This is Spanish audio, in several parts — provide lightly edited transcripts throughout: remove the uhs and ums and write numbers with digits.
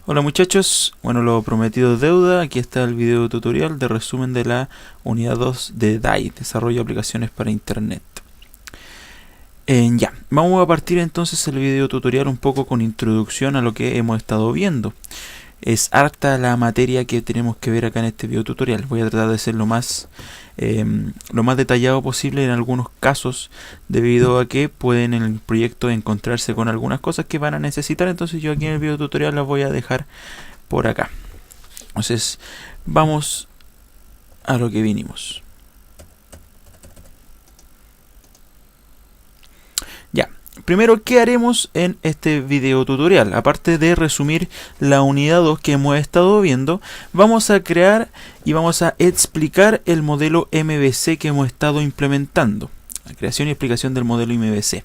Hola muchachos, bueno, lo prometido es deuda. Aquí está el video tutorial de resumen de la unidad 2 de DAI, desarrollo de aplicaciones para internet. Ya, vamos a partir entonces el video tutorial un poco con introducción a lo que hemos estado viendo. Es harta la materia que tenemos que ver acá en este video tutorial. Voy a tratar de ser lo más detallado posible en algunos casos, debido a que pueden en el proyecto encontrarse con algunas cosas que van a necesitar. Entonces yo aquí en el video tutorial las voy a dejar por acá. Entonces vamos a lo que vinimos. Ya, primero, ¿qué haremos en este video tutorial? Aparte de resumir la unidad 2 que hemos estado viendo, vamos a crear y vamos a explicar el modelo MVC que hemos estado implementando. La creación y explicación del modelo MVC.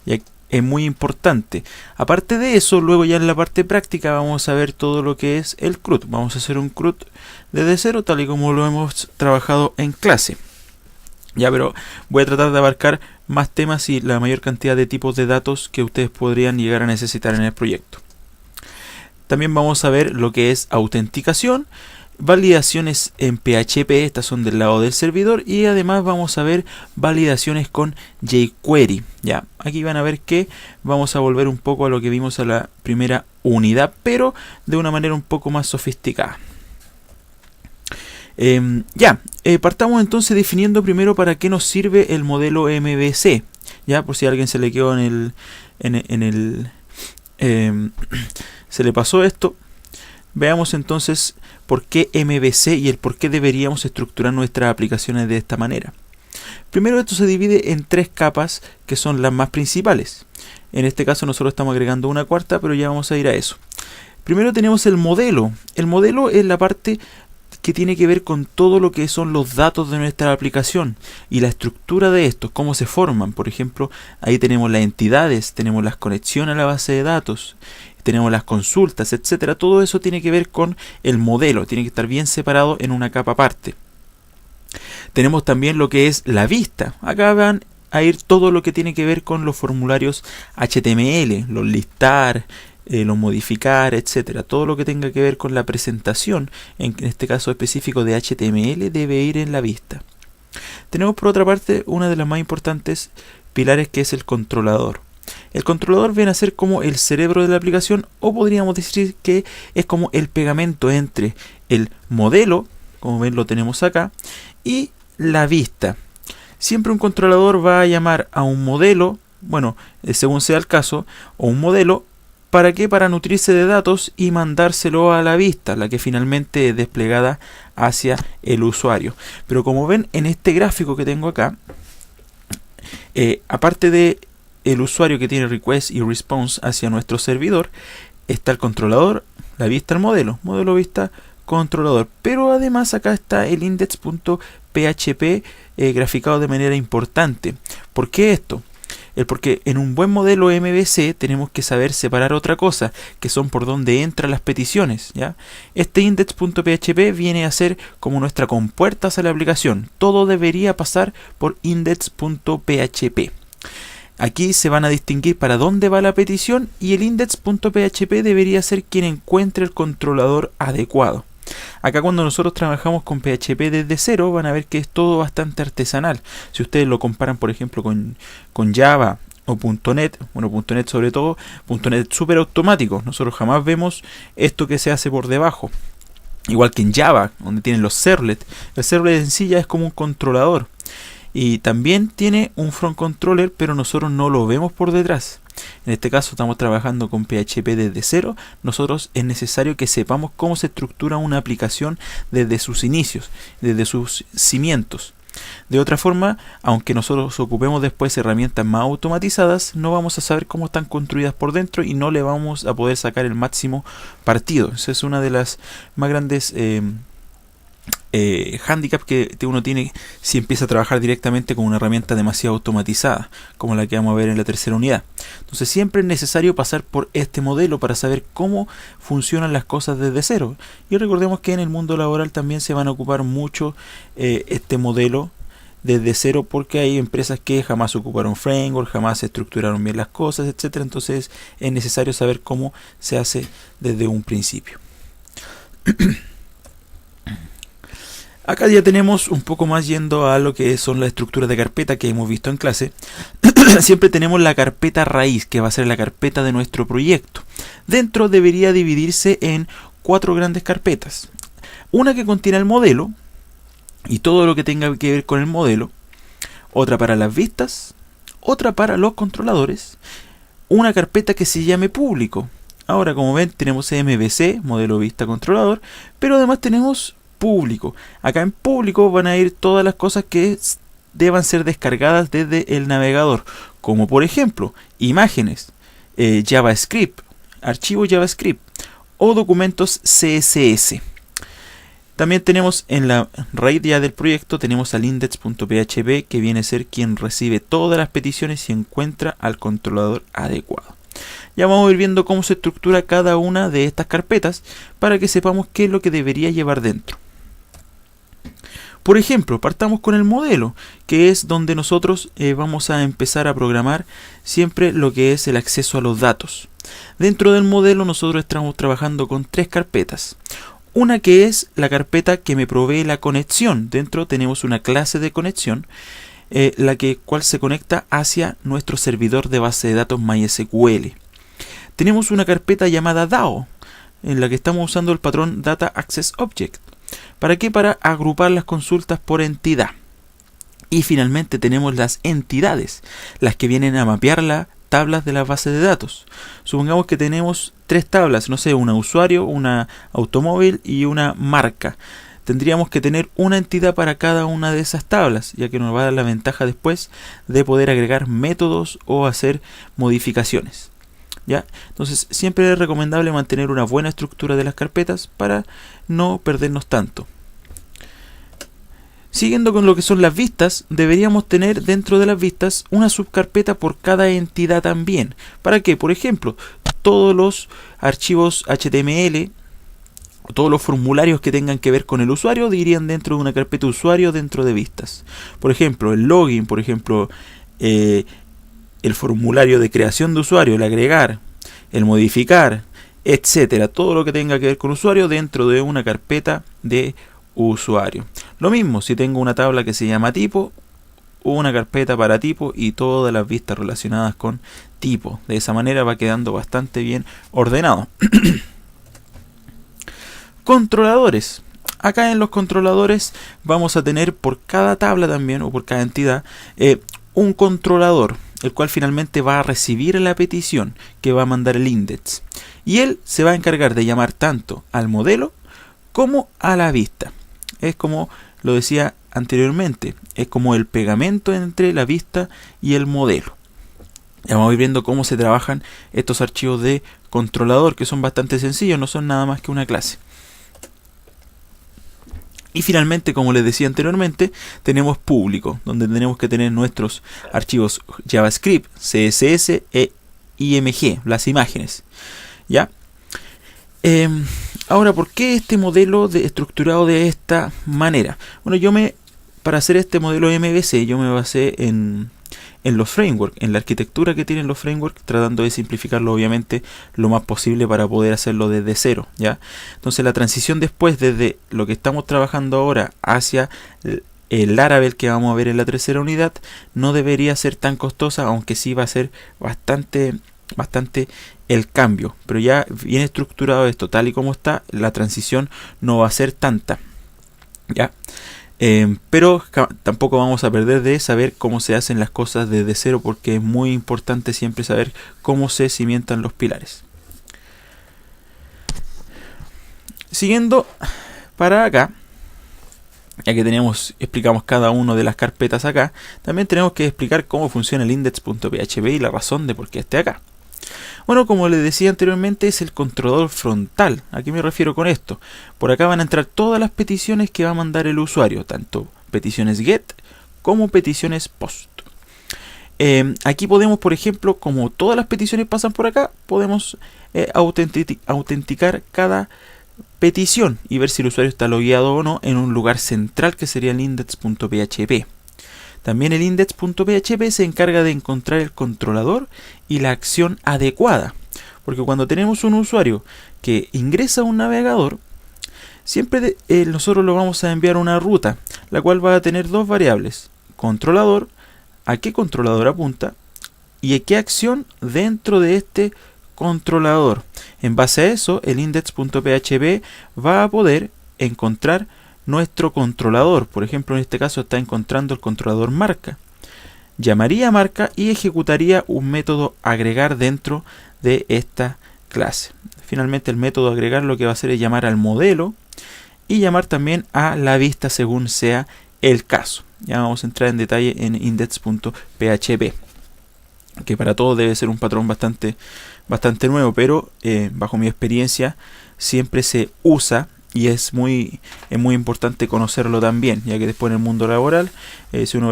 Ya es muy importante. Aparte de eso, luego ya en la parte práctica vamos a ver todo lo que es el CRUD. Vamos a hacer un CRUD desde cero, tal y como lo hemos trabajado en clase. Ya, pero voy a tratar de abarcar más temas y la mayor cantidad de tipos de datos que ustedes podrían llegar a necesitar en el proyecto. También vamos a ver lo que es autenticación, validaciones en PHP, estas son del lado del servidor, y además vamos a ver validaciones con jQuery. Ya, aquí van a ver que vamos a volver un poco a lo que vimos a la primera unidad, pero de una manera un poco más sofisticada. Partamos entonces definiendo primero para qué nos sirve el modelo MVC. Ya, por si a alguien se le quedó se le pasó esto. Veamos entonces por qué MVC y el por qué deberíamos estructurar nuestras aplicaciones de esta manera. Primero, esto se divide en tres capas que son las más principales. En este caso nosotros estamos agregando una cuarta, pero ya vamos a ir a eso. Primero tenemos el modelo. El modelo es la parte que tiene que ver con todo lo que son los datos de nuestra aplicación y la estructura de estos, cómo se forman. Por ejemplo, ahí tenemos las entidades, tenemos las conexiones a la base de datos, tenemos las consultas, etcétera. Todo eso tiene que ver con el modelo, tiene que estar bien separado en una capa aparte. Tenemos también lo que es la vista. Acá van a ir todo lo que tiene que ver con los formularios HTML, los listar, los modificar, etcétera. Todo lo que tenga que ver con la presentación, en este caso específico de HTML, debe ir en la vista. Tenemos por otra parte una de las más importantes pilares, que es el controlador. El controlador viene a ser como el cerebro de la aplicación, o podríamos decir que es como el pegamento entre el modelo, como ven lo tenemos acá, y la vista. Siempre un controlador va a llamar a un modelo, bueno, según sea el caso, o un modelo. ¿Para qué? Para nutrirse de datos y mandárselo a la vista, la que finalmente es desplegada hacia el usuario. Pero como ven en este gráfico que tengo acá, aparte de el usuario que tiene request y response hacia nuestro servidor, está el controlador, la vista, el modelo, vista, controlador. Pero además acá está el index.php graficado de manera importante. ¿Por qué esto? Porque en un buen modelo MVC tenemos que saber separar otra cosa, que son por donde entran las peticiones, ¿ya? Este index.php viene a ser como nuestra compuerta hacia la aplicación. Todo debería pasar por index.php. Aquí se van a distinguir para dónde va la petición, y el index.php debería ser quien encuentre el controlador adecuado. Acá cuando nosotros trabajamos con PHP desde cero, van a ver que es todo bastante artesanal. Si ustedes lo comparan, por ejemplo, con Java o .NET, bueno, .NET sobre todo, .NET es súper automático. Nosotros jamás vemos esto que se hace por debajo. Igual que en Java, donde tienen los servlets. El servlet en sí ya es como un controlador. Y también tiene un front controller, pero nosotros no lo vemos por detrás. En este caso estamos trabajando con PHP desde cero. Nosotros es necesario que sepamos cómo se estructura una aplicación desde sus inicios, desde sus cimientos. De otra forma, aunque nosotros ocupemos después herramientas más automatizadas, no vamos a saber cómo están construidas por dentro y no le vamos a poder sacar el máximo partido. Esa es una de las más grandes handicap que uno tiene si empieza a trabajar directamente con una herramienta demasiado automatizada, como la que vamos a ver en la tercera unidad. Entonces siempre es necesario pasar por este modelo para saber cómo funcionan las cosas desde cero. Y recordemos que en el mundo laboral también se van a ocupar mucho este modelo desde cero, porque hay empresas que jamás ocuparon framework, jamás estructuraron bien las cosas, etcétera. Entonces es necesario saber cómo se hace desde un principio. Acá ya tenemos un poco más yendo a lo que son las estructuras de carpeta que hemos visto en clase. Siempre tenemos la carpeta raíz, que va a ser la carpeta de nuestro proyecto. Dentro debería dividirse en 4 grandes carpetas. Una que contiene el modelo y todo lo que tenga que ver con el modelo. Otra para las vistas. Otra para los controladores. Una carpeta que se llame público. Ahora, como ven, tenemos MVC, modelo vista controlador, pero además tenemos público. Acá en público van a ir todas las cosas que deban ser descargadas desde el navegador, como por ejemplo imágenes, JavaScript, archivos JavaScript o documentos CSS. También tenemos en la raíz ya del proyecto, tenemos al index.php, que viene a ser quien recibe todas las peticiones y encuentra al controlador adecuado. Ya vamos a ir viendo cómo se estructura cada una de estas carpetas para que sepamos qué es lo que debería llevar dentro. Por ejemplo, partamos con el modelo, que es donde nosotros vamos a empezar a programar siempre lo que es el acceso a los datos. Dentro del modelo nosotros estamos trabajando con 3 carpetas. Una que es la carpeta que me provee la conexión. Dentro tenemos una clase de conexión, cual se conecta hacia nuestro servidor de base de datos MySQL. Tenemos una carpeta llamada DAO, en la que estamos usando el patrón Data Access Object. ¿Para qué? Para agrupar las consultas por entidad. Y finalmente tenemos las entidades, las que vienen a mapear las tablas de la base de datos. Supongamos que tenemos 3 tablas, no sé, una usuario, una automóvil y una marca. Tendríamos que tener una entidad para cada una de esas tablas, ya que nos va a dar la ventaja después de poder agregar métodos o hacer modificaciones. ¿Ya? Entonces siempre es recomendable mantener una buena estructura de las carpetas para no perdernos tanto. Siguiendo con lo que son las vistas, deberíamos tener dentro de las vistas una subcarpeta por cada entidad también. ¿Para qué? Por ejemplo, todos los archivos HTML o todos los formularios que tengan que ver con el usuario irían dentro de una carpeta usuario dentro de vistas. Por ejemplo, el login, por ejemplo, el formulario de creación de usuario, el agregar, el modificar, etcétera. Todo lo que tenga que ver con usuario dentro de una carpeta de usuario. Lo mismo si tengo una tabla que se llama tipo, una carpeta para tipo y todas las vistas relacionadas con tipo. De esa manera va quedando bastante bien ordenado. Controladores. Acá en los controladores vamos a tener por cada tabla también, o por cada entidad, un controlador, el cual finalmente va a recibir la petición que va a mandar el index. Y él se va a encargar de llamar tanto al modelo como a la vista. Es como lo decía anteriormente, es como el pegamento entre la vista y el modelo. Ya vamos a ir viendo cómo se trabajan estos archivos de controlador, que son bastante sencillos, no son nada más que una clase. Y finalmente, como les decía anteriormente, tenemos público, donde tenemos que tener nuestros archivos JavaScript, CSS e IMG, las imágenes. ¿Ya? Ahora, ¿por qué este modelo estructurado de esta manera? Bueno, para hacer este modelo MVC, yo me basé en los frameworks, en la arquitectura que tienen los frameworks, tratando de simplificarlo obviamente lo más posible para poder hacerlo desde cero, ¿ya? Entonces la transición después, desde lo que estamos trabajando ahora hacia el Laravel que vamos a ver en la tercera unidad, no debería ser tan costosa, aunque sí va a ser bastante el cambio, pero ya bien estructurado esto, tal y como está, la transición no va a ser tanta, ¿ya? Pero tampoco vamos a perder de saber cómo se hacen las cosas desde cero, porque es muy importante siempre saber cómo se cimientan los pilares. Siguiendo para acá, ya que explicamos cada una de las carpetas acá, también tenemos que explicar cómo funciona el index.php y la razón de por qué esté acá. Bueno, como les decía anteriormente, es el controlador frontal. ¿A qué me refiero con esto? Por acá van a entrar todas las peticiones que va a mandar el usuario, tanto peticiones GET como peticiones POST. Aquí podemos, por ejemplo, como todas las peticiones pasan por acá, podemos autenticar cada petición y ver si el usuario está logueado o no en un lugar central que sería el index.php. También el index.php se encarga de encontrar el controlador y la acción adecuada. Porque cuando tenemos un usuario que ingresa a un navegador, siempre nosotros lo vamos a enviar a una ruta, la cual va a tener dos variables: controlador, a qué controlador apunta, y a qué acción dentro de este controlador. En base a eso, el index.php va a poder encontrar nuestro controlador. Por ejemplo, en este caso está encontrando el controlador marca. Llamaría a marca y ejecutaría un método agregar dentro de esta clase. Finalmente, el método agregar lo que va a hacer es llamar al modelo y llamar también a la vista según sea el caso. Ya vamos a entrar en detalle en index.php, que para todos debe ser un patrón bastante nuevo, pero bajo mi experiencia siempre se usa y es muy importante conocerlo también, ya que después en el mundo laboral, si uno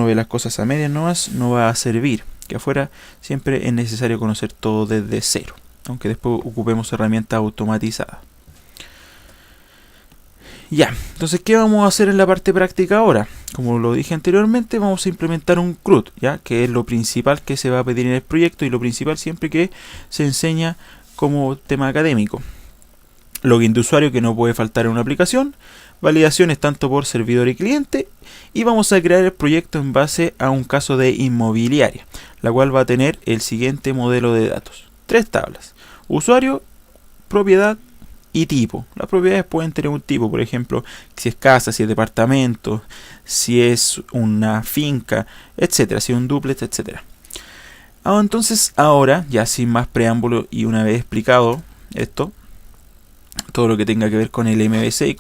ve las cosas a medias nomás, no va a servir. Que afuera siempre es necesario conocer todo desde cero, aunque después ocupemos herramientas automatizadas. Ya, entonces, ¿qué vamos a hacer en la parte práctica ahora? Como lo dije anteriormente, vamos a implementar un CRUD, ¿ya? Que es lo principal que se va a pedir en el proyecto y lo principal siempre que se enseña como tema académico. Login de usuario que no puede faltar en una aplicación, validaciones tanto por servidor y cliente, y vamos a crear el proyecto en base a un caso de inmobiliaria, la cual va a tener el siguiente modelo de datos: 3 tablas: usuario, propiedad y tipo. Las propiedades pueden tener un tipo, por ejemplo, si es casa, si es departamento, si es una finca, etcétera, si es un dúplex, etcétera. Entonces, ahora, ya sin más preámbulo y una vez explicado esto, todo lo que tenga que ver con el MVC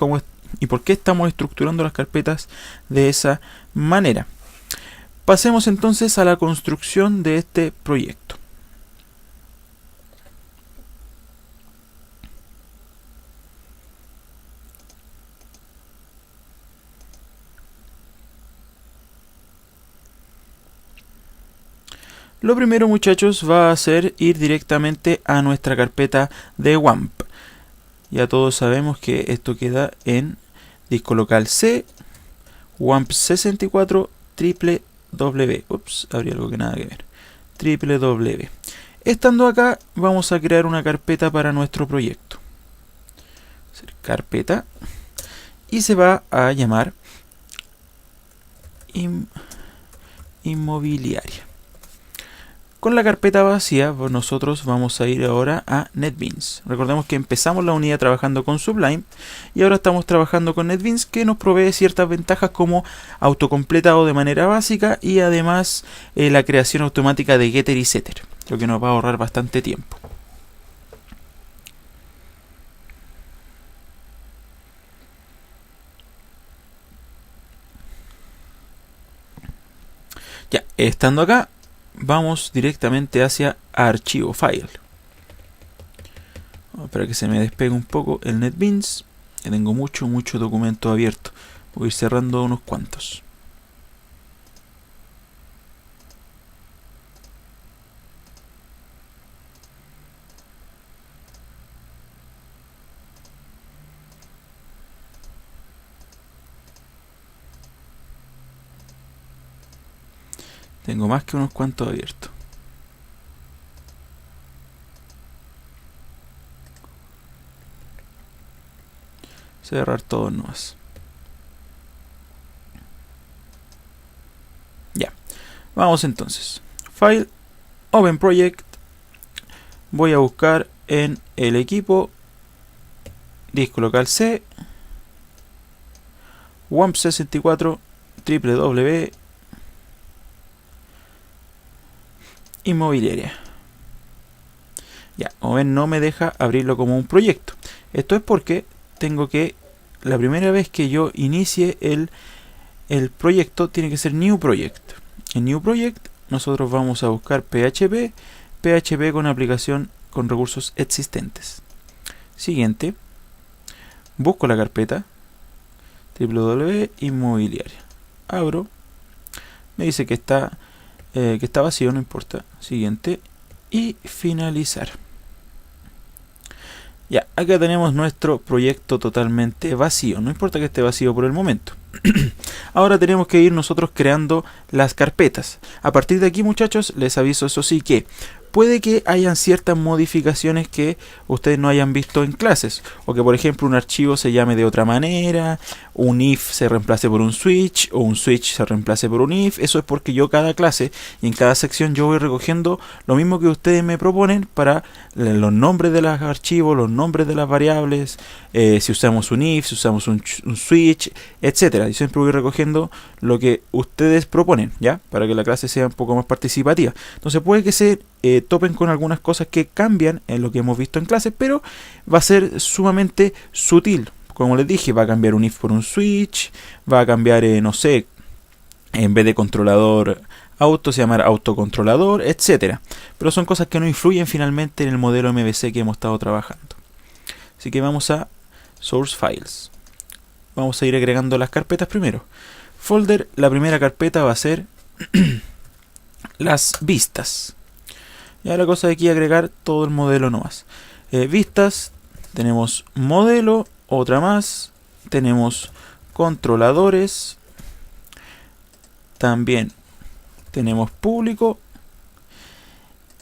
y por qué estamos estructurando las carpetas de esa manera, pasemos entonces a la construcción de este proyecto. Lo primero, muchachos, va a ser ir directamente a nuestra carpeta de WAMP. Ya todos sabemos que esto queda en disco local C, WAMP 64, www. Ups, habría algo que nada que ver. www. Estando acá, vamos a crear una carpeta para nuestro proyecto. Carpeta. Y se va a llamar inmobiliaria. Con la carpeta vacía, pues nosotros vamos a ir ahora a NetBeans. Recordemos que empezamos la unidad trabajando con Sublime y ahora estamos trabajando con NetBeans, que nos provee ciertas ventajas como autocompletado de manera básica y además la creación automática de getter y setter, lo que nos va a ahorrar bastante tiempo. Ya, estando acá, vamos directamente hacia archivo, file. Para que se me despegue un poco el NetBeans, que tengo mucho documento abierto. Voy a ir cerrando unos cuantos. Tengo más que unos cuantos abiertos. Cerrar todos nomás. Ya. Vamos entonces. File, Open Project. Voy a buscar en el equipo disco local C, WAMP 64, www. Inmobiliaria. Ya, como ven, no me deja abrirlo como un proyecto. Esto es porque tengo que, la primera vez que yo inicie el proyecto, tiene que ser New Project. En New Project nosotros vamos a buscar PHP con aplicación con recursos existentes. Siguiente, busco la carpeta www.inmobiliaria. Abro, me dice que está vacío, no importa. Siguiente y finalizar. Ya, acá tenemos nuestro proyecto totalmente vacío. No importa que esté vacío por el momento. Ahora tenemos que ir nosotros creando las carpetas. A partir de aquí, muchachos, les aviso eso sí que puede que hayan ciertas modificaciones que ustedes no hayan visto en clases, o que por ejemplo un archivo se llame de otra manera, un if se reemplace por un switch, o un switch se reemplace por un if. Eso es porque yo cada clase y en cada sección yo voy recogiendo lo mismo que ustedes me proponen para los nombres de los archivos, los nombres de las variables, si usamos un if, si usamos un switch, etcétera. Y siempre voy recogiendo lo que ustedes proponen, ¿ya? Para que la clase sea un poco más participativa. Entonces puede que se topen con algunas cosas que cambian en lo que hemos visto en clase, pero va a ser sumamente sutil. Como les dije, va a cambiar un if por un switch, va a cambiar, no sé, en vez de controlador auto se llamará autocontrolador, etcétera. Pero son cosas que no influyen finalmente en el modelo MVC que hemos estado trabajando. Así que vamos a Source Files. Vamos a ir agregando las carpetas primero. Folder, la primera carpeta va a ser las vistas. Ya la cosa de aquí agregar todo el modelo nomás. Vistas, tenemos modelo, otra más, tenemos controladores, también tenemos público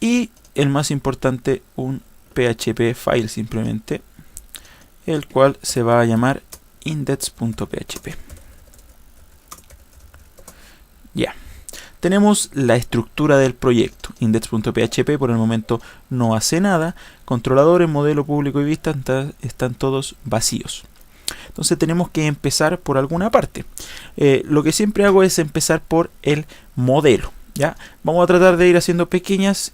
y el más importante, un PHP file simplemente, el cual se va a llamar index.php. Ya. Tenemos la estructura del proyecto. Index.php por el momento no hace nada. Controladores, modelo, público y vista están todos vacíos. Entonces tenemos que empezar por alguna parte. Lo que siempre hago es empezar por el modelo. ¿Ya? Vamos a tratar de ir haciendo pequeños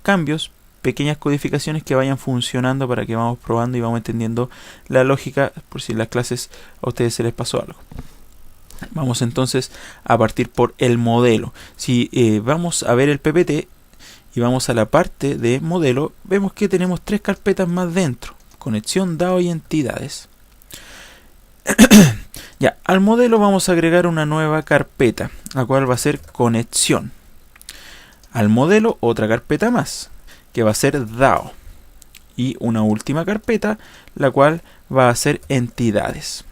cambios, pequeñas codificaciones que vayan funcionando para que vamos probando y vamos entendiendo la lógica por si en las clases a ustedes se les pasó algo. Vamos entonces a partir por el modelo. Si vamos a ver el PPT y vamos a la parte de modelo, vemos que tenemos tres carpetas más dentro: conexión, DAO y entidades. Ya, al modelo vamos a agregar una nueva carpeta, la cual va a ser conexión. Al modelo otra carpeta más, que va a ser DAO. Y una última carpeta, la cual va a ser entidades.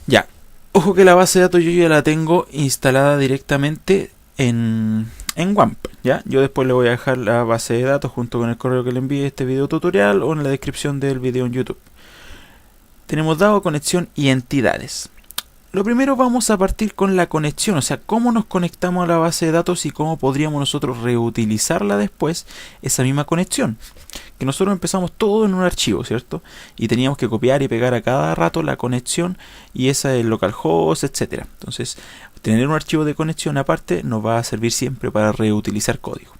Ya, ojo que la base de datos yo ya la tengo instalada directamente en WAMP, ¿ya? Yo después le voy a dejar la base de datos junto con el correo que le envíe este video tutorial o en la descripción del video en YouTube. Tenemos DAO, conexión y entidades. Lo primero vamos a partir con la conexión, o sea, cómo nos conectamos a la base de datos y cómo podríamos nosotros reutilizarla después, esa misma conexión. Que nosotros empezamos todo en un archivo, ¿cierto? Y teníamos que copiar y pegar a cada rato la conexión y esa es el localhost, etcétera. Entonces, tener un archivo de conexión aparte nos va a servir siempre para reutilizar código.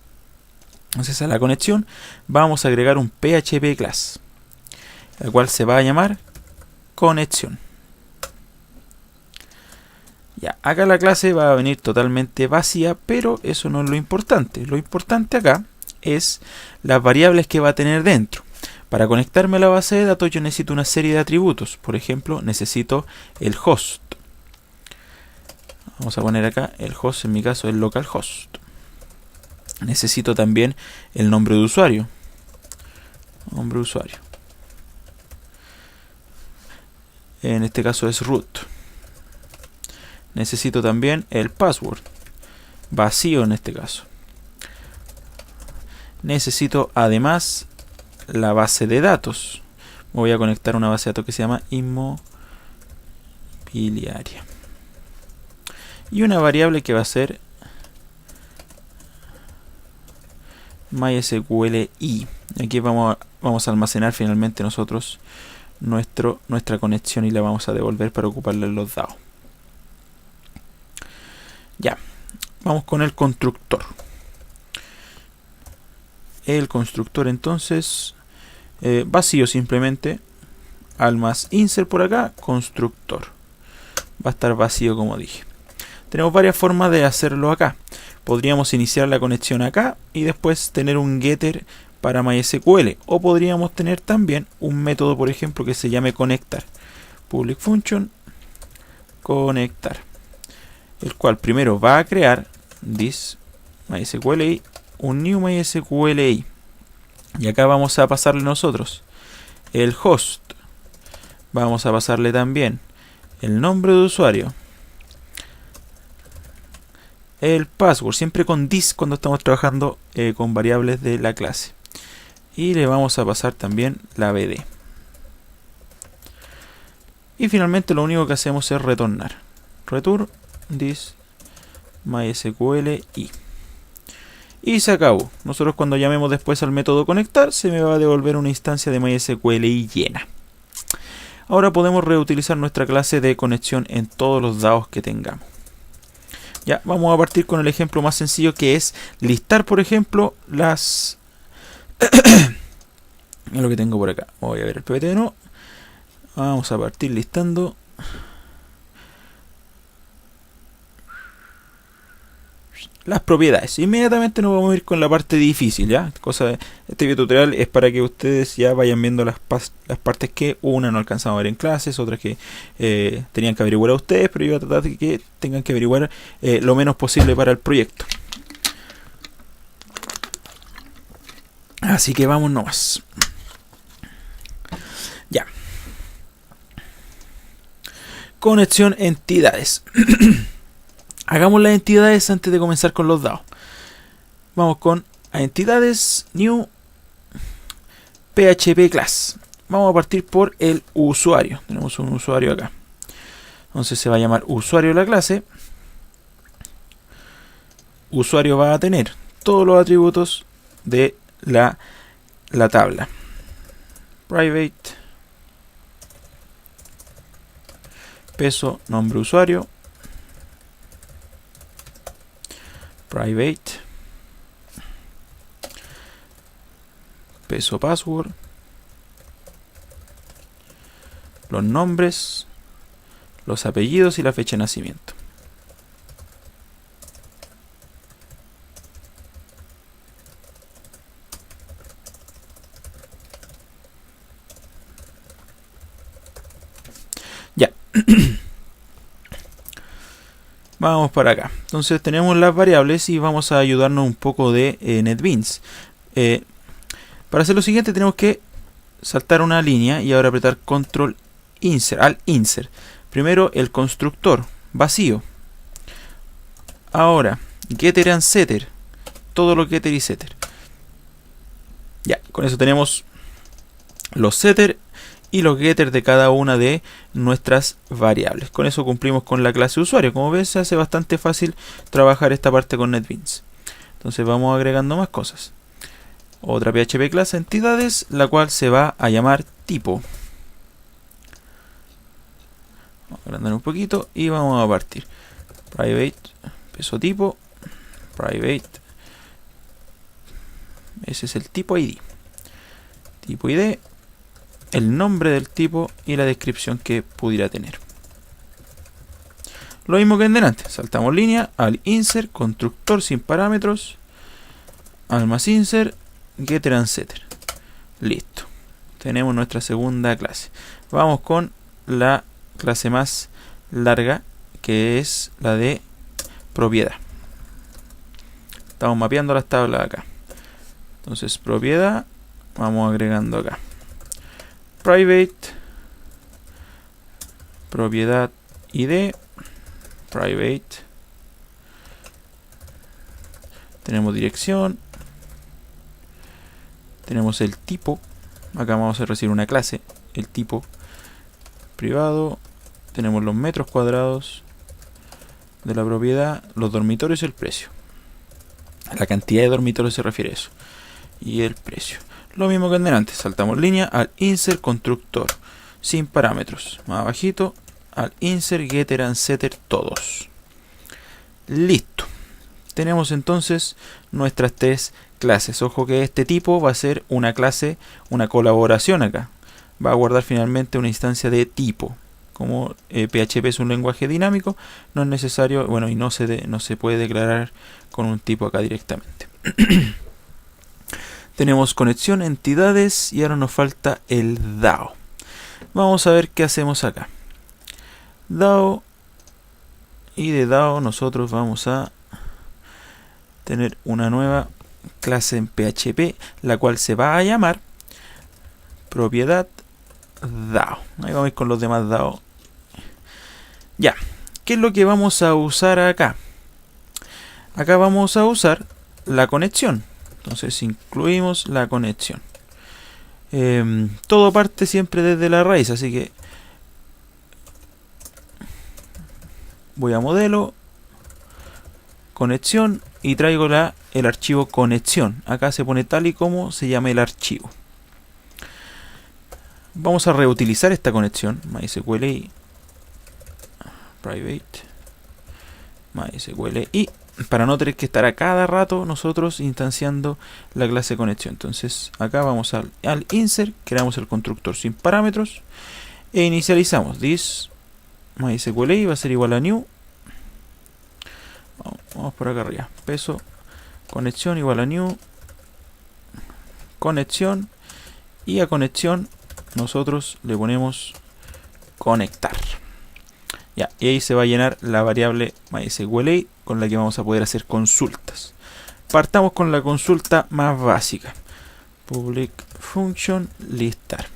Entonces, a la conexión vamos a agregar un PHP class, el cual se va a llamar conexión. Ya, acá la clase va a venir totalmente vacía, pero eso no es lo importante. Lo importante acá es las variables que va a tener dentro. Para conectarme a la base de datos yo necesito una serie de atributos. Por ejemplo, necesito el host. Vamos a poner acá el host, en mi caso el localhost. Necesito también el nombre de usuario. Nombre de usuario. En este caso es root. Necesito también el password, vacío en este caso. Necesito además la base de datos. Me voy a conectar a una base de datos que se llama inmobiliaria. Y una variable que va a ser MySQLi. Aquí vamos a almacenar finalmente nosotros nuestra conexión y la vamos a devolver para ocuparla en los DAO. Ya, vamos con el constructor. El constructor entonces vacío simplemente, al más insert por acá, constructor. Va a estar vacío como dije. Tenemos varias formas de hacerlo acá. Podríamos iniciar la conexión acá y después tener un getter para MySQL. O podríamos tener también un método, por ejemplo, que se llame conectar. Public function conectar. El cual primero va a crear this MySQLi, un new MySQLi. Y acá vamos a pasarle nosotros el host vamos a pasarle también el nombre de usuario, el password, siempre con this cuando estamos trabajando con variables de la clase, y le vamos a pasar también la BD. Y finalmente lo único que hacemos es retornar return this MySQL y se acabó. Nosotros cuando llamemos después al método conectar, se me va a devolver una instancia de MySQL llena. Ahora podemos reutilizar nuestra clase de conexión en todos los DAOs que tengamos. Ya, vamos a partir con el ejemplo más sencillo, que es listar, por ejemplo, las... es lo que tengo por acá. Voy a ver el PPT de nuevo. Vamos a partir listando las propiedades. Inmediatamente nos vamos a ir con la parte difícil, ¿ya? Este video tutorial es para que ustedes ya vayan viendo las partes que una no alcanzamos a ver en clases, otras que tenían que averiguar a ustedes, pero yo voy a tratar de que tengan que averiguar lo menos posible para el proyecto. Así que vamos nomás. Ya. Conexión entidades. Hagamos las entidades antes de comenzar con los DAOs. Vamos con entidades, new, PHP class. Vamos a partir por el usuario. Tenemos un usuario acá. Entonces se va a llamar usuario de la clase. Usuario va a tener todos los atributos de la tabla. Private, peso, nombre usuario, private, peso, password, los nombres, los apellidos y la fecha de nacimiento. Ya. Vamos para acá. Entonces tenemos las variables y vamos a ayudarnos un poco de NetBeans. Para hacer lo siguiente tenemos que saltar una línea y ahora apretar control insert, al insert. Primero el constructor vacío. Ahora getter and setter. Todo lo getter y setter. Ya, con eso tenemos los setter y los getter de cada una de nuestras variables. Con eso cumplimos con la clase usuario. Como ves, se hace bastante fácil trabajar esta parte con NetBeans. Entonces vamos agregando más cosas. Otra PHP clase entidades, la cual se va a llamar tipo. Vamos a agrandar un poquito y vamos a partir. Private, peso tipo, private. Ese es el tipo ID. Tipo ID. El nombre del tipo y la descripción que pudiera tener. Lo mismo que en delante, saltamos línea, al insert, constructor sin parámetros, al más insert, getter and setter. Listo. Tenemos nuestra segunda clase. Vamos con la clase más larga, que es la de propiedad. Estamos mapeando las tablas acá. Entonces propiedad, vamos agregando acá. Private, propiedad ID, private, tenemos dirección, tenemos el tipo, acá vamos a recibir una clase, el tipo privado, tenemos los metros cuadrados de la propiedad, los dormitorios y el precio. La cantidad de dormitorios se refiere a eso, y el precio. Lo mismo que en delante, saltamos línea al insert constructor sin parámetros, más abajito al insert getter and setter todos. Listo. Tenemos entonces nuestras tres clases. Ojo que este tipo va a ser una clase, una colaboración acá. Va a guardar finalmente una instancia de tipo. Como PHP es un lenguaje dinámico, no es necesario, bueno, y no se puede declarar con un tipo acá directamente. Tenemos conexión, entidades y ahora nos falta el DAO. Vamos a ver qué hacemos acá. DAO, y de DAO nosotros vamos a tener una nueva clase en PHP, la cual se va a llamar propiedad DAO. Ahí vamos a ir con los demás DAO. Ya, ¿qué es lo que vamos a usar acá? Acá vamos a usar la conexión. Entonces incluimos la conexión. Todo parte siempre desde la raíz, así que voy a modelo, conexión, y traigo el archivo conexión. Acá se pone tal y como se llama el archivo. Vamos a reutilizar esta conexión, MySQLi private MySQLi, para no tener que estar a cada rato nosotros instanciando la clase conexión. Entonces acá vamos al insert, creamos el constructor sin parámetros e inicializamos this MySQLi va a ser igual a new. Vamos por acá arriba, peso conexión igual a new conexión, y a conexión nosotros le ponemos conectar. Ya, y ahí se va a llenar la variable MySQLi con la que vamos a poder hacer consultas. Partamos con la consulta más básica. Public function listar.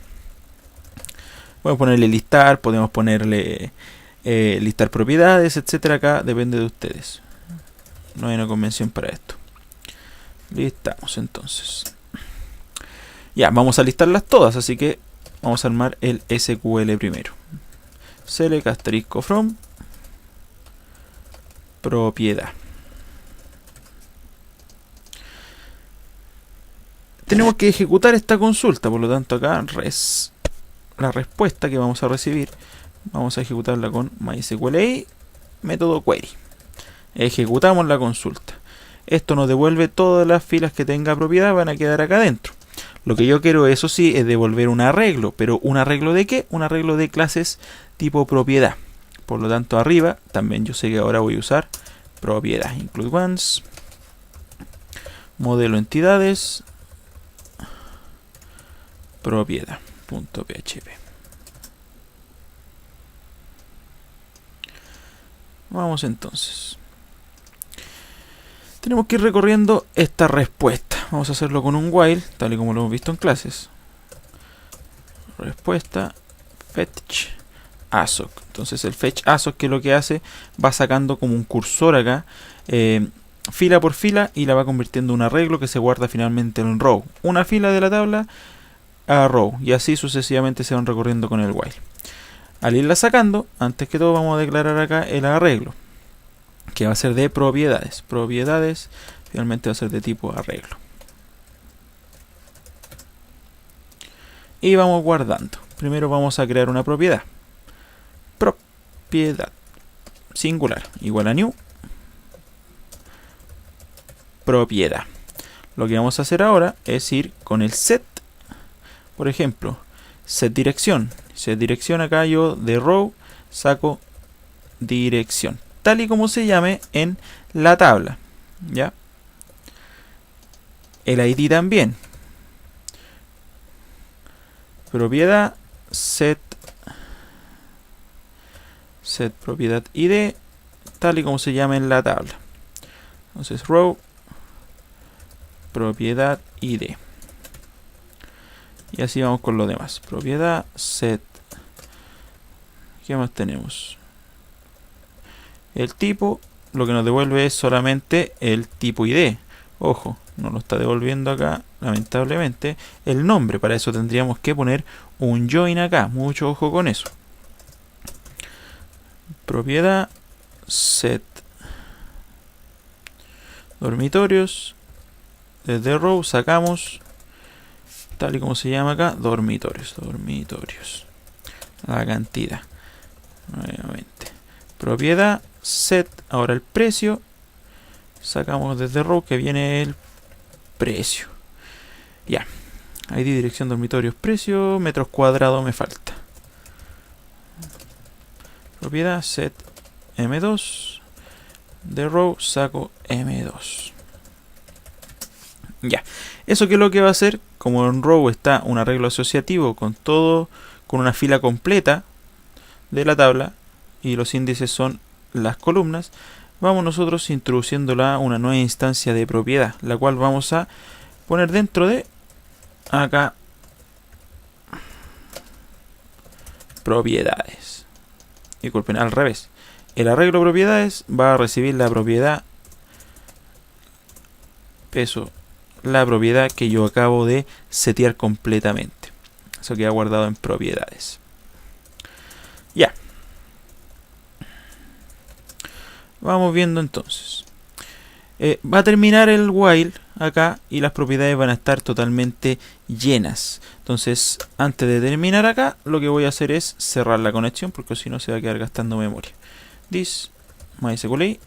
Podemos ponerle listar, podemos ponerle listar propiedades, etcétera. Acá depende de ustedes. No hay una convención para esto. Listamos entonces. Ya, vamos a listarlas todas, así que vamos a armar el SQL primero. Select asterisco from propiedad. Tenemos que ejecutar esta consulta, por lo tanto acá la respuesta que vamos a recibir, vamos a ejecutarla con MySQLi método query. Ejecutamos la consulta. Esto nos devuelve todas las filas que tenga propiedad, van a quedar acá adentro. Lo que yo quiero, eso sí, es devolver un arreglo. ¿Pero un arreglo de qué? Un arreglo de clases tipo propiedad. Por lo tanto, arriba también yo sé que ahora voy a usar propiedad. Include once, modelo entidades, propiedad.php. Vamos entonces. Tenemos que ir recorriendo esta respuesta. Vamos a hacerlo con un while, tal y como lo hemos visto en clases. Respuesta fetch assoc. Entonces el fetch assoc, que lo que hace, va sacando como un cursor acá, fila por fila, y la va convirtiendo en un arreglo que se guarda finalmente en row. Una fila de la tabla a row, y así sucesivamente se van recorriendo con el while. Al irla sacando, antes que todo vamos a declarar acá el arreglo, que va a ser de propiedades. Propiedades finalmente va a ser de tipo arreglo. Y vamos guardando. Primero vamos a crear una propiedad. Propiedad singular igual a new propiedad. Lo que vamos a hacer ahora es ir con el set. Por ejemplo, set dirección. Set dirección, acá yo de row saco dirección, tal y como se llame en la tabla. ¿Ya? El ID también. Propiedad set propiedad ID, tal y como se llama en la tabla. Entonces row propiedad ID, y así vamos con lo demás. Propiedad set. ¿Qué más tenemos? El tipo, lo que nos devuelve es solamente el tipo ID. Ojo, no lo está devolviendo acá, lamentablemente, el nombre. Para eso tendríamos que poner un join acá. Mucho ojo con eso. Propiedad set dormitorios. Desde row sacamos, tal y como se llama acá, dormitorios. La cantidad. Nuevamente. Propiedad set. Ahora el precio. Sacamos desde row que viene el precio. Ya. ID dirección dormitorios precio. Metros cuadrados me falta. Propiedad set M2. De row saco M2. Ya. Eso que es lo que va a hacer, como en row está un arreglo asociativo con todo, con una fila completa de la tabla, y los índices son las columnas, vamos nosotros introduciéndola una nueva instancia de propiedad, la cual vamos a poner dentro de acá propiedades. Disculpen, al revés. El arreglo de propiedades va a recibir la propiedad peso, la propiedad que yo acabo de setear completamente. Eso queda guardado en propiedades. Ya. Vamos viendo entonces. Va a terminar el while acá y las propiedades van a estar totalmente llenas. Entonces, antes de terminar acá, lo que voy a hacer es cerrar la conexión porque si no se va a quedar gastando memoria. This MySQL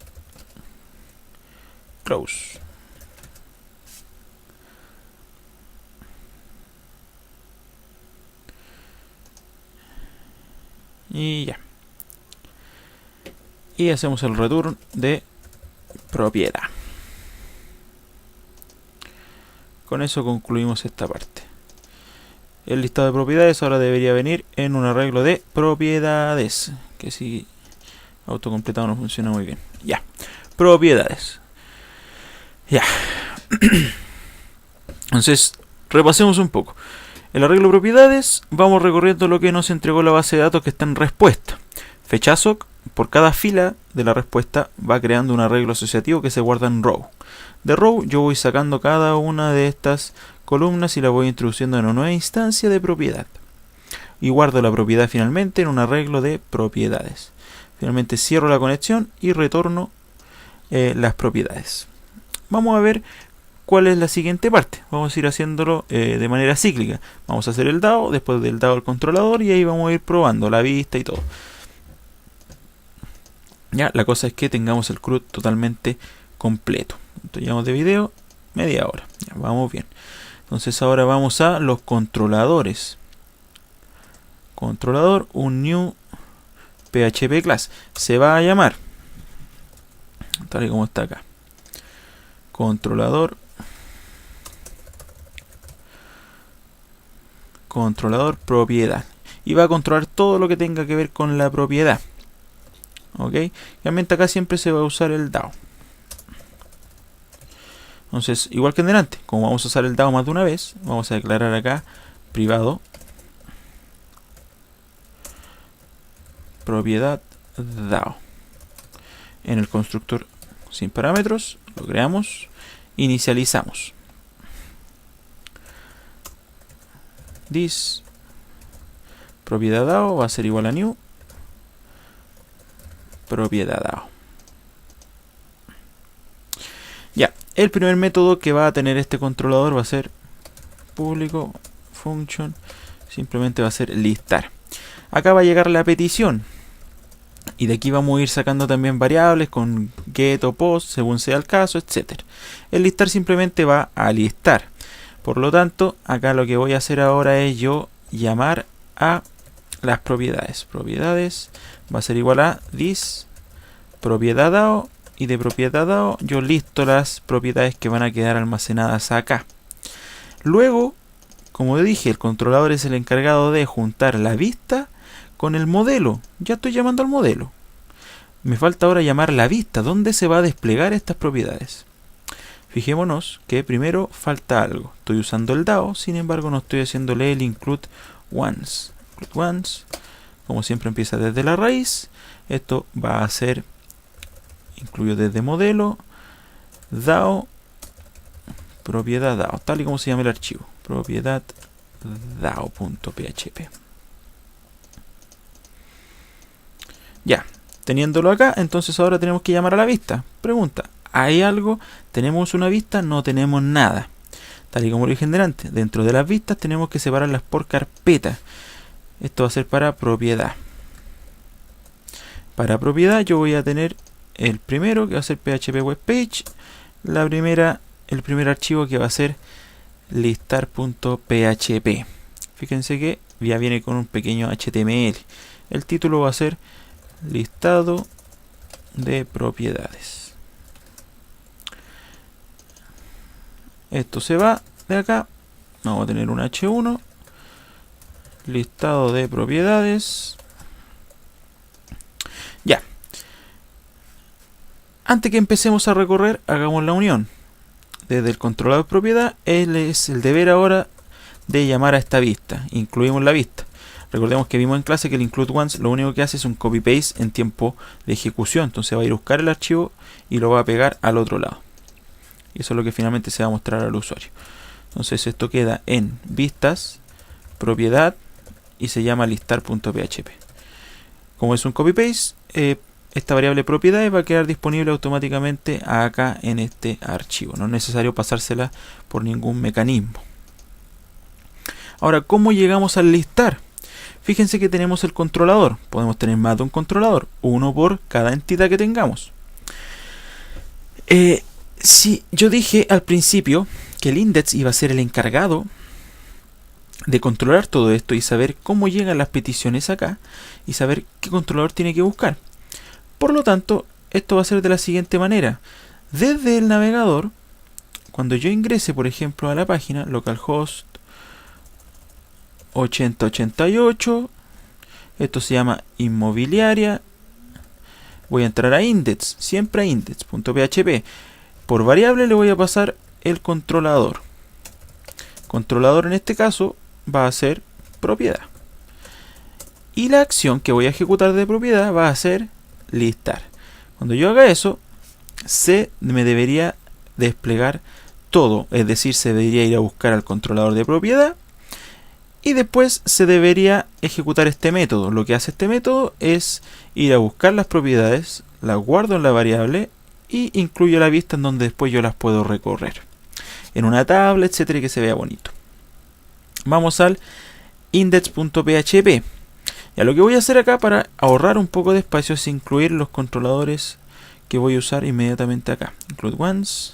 close. Y ya. Y hacemos el return de propiedad. Con eso concluimos esta parte. El listado de propiedades ahora debería venir en un arreglo de propiedades. Que si autocompletado no funciona muy bien. Ya. Propiedades. Ya. Entonces, repasemos un poco. El arreglo de propiedades, vamos recorriendo lo que nos entregó la base de datos que está en respuesta. Fechazo, por cada fila de la respuesta va creando un arreglo asociativo que se guarda en row. De row yo voy sacando cada una de estas columnas y la voy introduciendo en una nueva instancia de propiedad. Y guardo la propiedad finalmente en un arreglo de propiedades. Finalmente cierro la conexión y retorno las propiedades. Vamos a ver cuál es la siguiente parte. Vamos a ir haciéndolo de manera cíclica. Vamos a hacer el DAO, después del DAO el controlador y ahí vamos a ir probando la vista y todo. Ya, la cosa es que tengamos el CRUD totalmente completo. Entonces llevamos de video media hora. Ya, vamos bien. Entonces ahora vamos a los controladores. Controlador, un new PHP class. Se va a llamar, tal y como está acá, controlador propiedad. Y va a controlar todo lo que tenga que ver con la propiedad. Ok, realmente acá siempre se va a usar el DAO. Entonces, igual que en delante, como vamos a usar el DAO más de una vez, vamos a declarar acá privado propiedad DAO. En el constructor sin parámetros, lo creamos, inicializamos. This propiedad DAO va a ser igual a new propiedad DAO. Ya, el primer método que va a tener este controlador va a ser público function, simplemente va a ser listar. Acá va a llegar la petición y de aquí vamos a ir sacando también variables con get o post según sea el caso, etcétera. El listar simplemente va a listar. Por lo tanto, acá lo que voy a hacer ahora es yo llamar a las propiedades. Propiedades va a ser igual a this propiedad DAO, y de propiedad DAO yo listo las propiedades que van a quedar almacenadas acá. Luego, como dije, el controlador es el encargado de juntar la vista con el modelo. Ya estoy llamando al modelo. Me falta ahora llamar la vista, donde se va a desplegar estas propiedades. Fijémonos que primero falta algo. Estoy usando el DAO, sin embargo no estoy haciéndole el include once. Include once, como siempre empieza desde la raíz. Esto va a ser incluyo desde modelo DAO propiedad DAO, tal y como se llama el archivo, propiedad DAO.php. Ya, teniéndolo acá, entonces ahora tenemos que llamar a la vista. Pregunta, ¿hay algo? ¿Tenemos una vista? No tenemos nada. Tal y como lo dije delante, dentro de las vistas tenemos que separarlas por carpeta. Esto va a ser para propiedad. Para propiedad yo voy a tener el primero, que va a ser PHP Web Page. El primer archivo que va a ser listar.php. Fíjense que ya viene con un pequeño HTML. El título va a ser listado de propiedades. Esto se va de acá. Vamos a tener un H1. Listado de propiedades. Ya. Antes que empecemos a recorrer, hagamos la unión. Desde el controlador de propiedad, él es el deber ahora de llamar a esta vista. Incluimos la vista. Recordemos que vimos en clase que el include once lo único que hace es un copy paste en tiempo de ejecución. Entonces va a ir a buscar el archivo y lo va a pegar al otro lado. Y eso es lo que finalmente se va a mostrar al usuario. Entonces esto queda en vistas, propiedad y se llama listar.php. Como es un copy paste, esta variable propiedades va a quedar disponible automáticamente acá en este archivo. No es necesario pasársela por ningún mecanismo. Ahora, ¿cómo llegamos al listar? Fíjense que tenemos el controlador. Podemos tener más de un controlador, uno por cada entidad que tengamos. Si yo dije al principio que el index iba a ser el encargado de controlar todo esto y saber cómo llegan las peticiones acá y saber qué controlador tiene que buscar. Por lo tanto, esto va a ser de la siguiente manera. Desde el navegador, cuando yo ingrese, por ejemplo, a la página localhost 8088, esto se llama inmobiliaria, voy a entrar a index, siempre a index.php. Por variable le voy a pasar el controlador. Controlador en este caso va a ser propiedad. Y la acción que voy a ejecutar de propiedad va a ser listar. Cuando yo haga eso, se me debería desplegar todo, es decir, se debería ir a buscar al controlador de propiedad y después se debería ejecutar este método. Lo que hace este método es ir a buscar las propiedades, las guardo en la variable y incluyo la vista en donde después yo las puedo recorrer en una tabla, etcétera, y que se vea bonito. Vamos al index.php. Ya lo que voy a hacer acá para ahorrar un poco de espacio es incluir los controladores que voy a usar inmediatamente acá. Include once.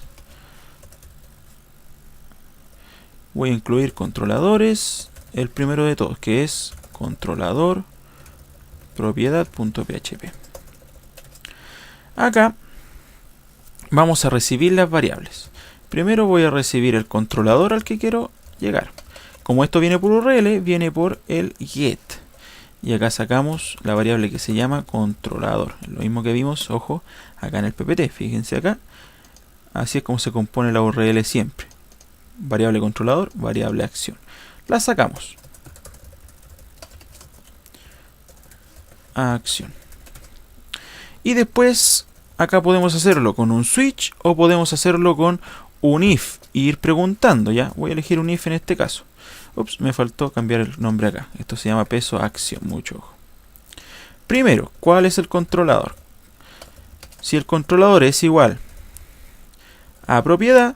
Voy a incluir controladores. El primero de todos, que es controlador propiedad.php. Acá vamos a recibir las variables. Primero voy a recibir el controlador al que quiero llegar. Como esto viene por URL, viene por el get. Y acá sacamos la variable que se llama controlador. Lo mismo que vimos, ojo, acá en el PPT. Fíjense acá. Así es como se compone la URL siempre. Variable controlador, variable acción. La sacamos. Acción. Y después, acá podemos hacerlo con un switch o podemos hacerlo con un if. E ir preguntando, ¿ya? Voy a elegir un if en este caso. Ups, me faltó cambiar el nombre acá. Esto se llama peso acción, mucho ojo. Primero, ¿cuál es el controlador? Si el controlador es igual a propiedad,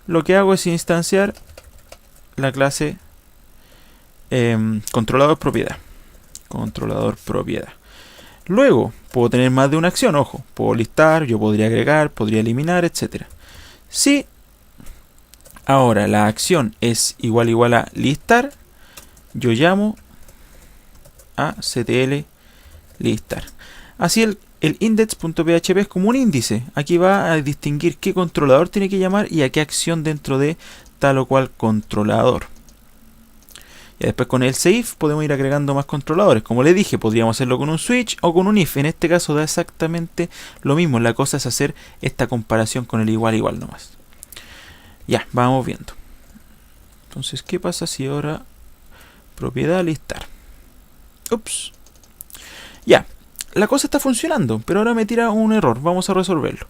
lo que hago es instanciar la clase controlador propiedad. Controlador propiedad. Luego, puedo tener más de una acción, ojo. Puedo listar, yo podría agregar, podría eliminar, etc. Si ahora la acción es igual a listar, yo llamo a ctl listar. Así el index.php es como un índice. Aquí va a distinguir qué controlador tiene que llamar y a qué acción dentro de tal o cual controlador. Y después con el if podemos ir agregando más controladores. Como les dije, podríamos hacerlo con un switch o con un if. En este caso da exactamente lo mismo. La cosa es hacer esta comparación con el igual nomás. Ya, vamos viendo. Entonces, ¿qué pasa si ahora propiedad listar? Ups. Ya, la cosa está funcionando, pero ahora me tira un error. Vamos a resolverlo.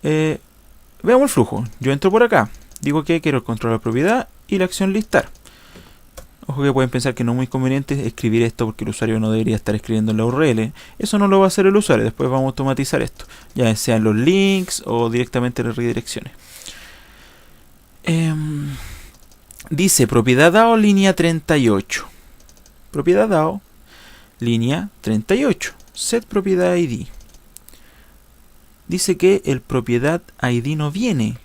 Veamos el flujo. Yo entro por acá. Digo que quiero el controlador propiedad y la acción listar. Ojo que pueden pensar que no es muy conveniente escribir esto porque el usuario no debería estar escribiendo en la URL. Eso no lo va a hacer el usuario. Después vamos a automatizar esto. Ya sean los links o directamente las redirecciones. Dice propiedad DAO línea 38. Propiedad DAO línea 38. Set propiedad ID. Dice que el propiedad ID no viene.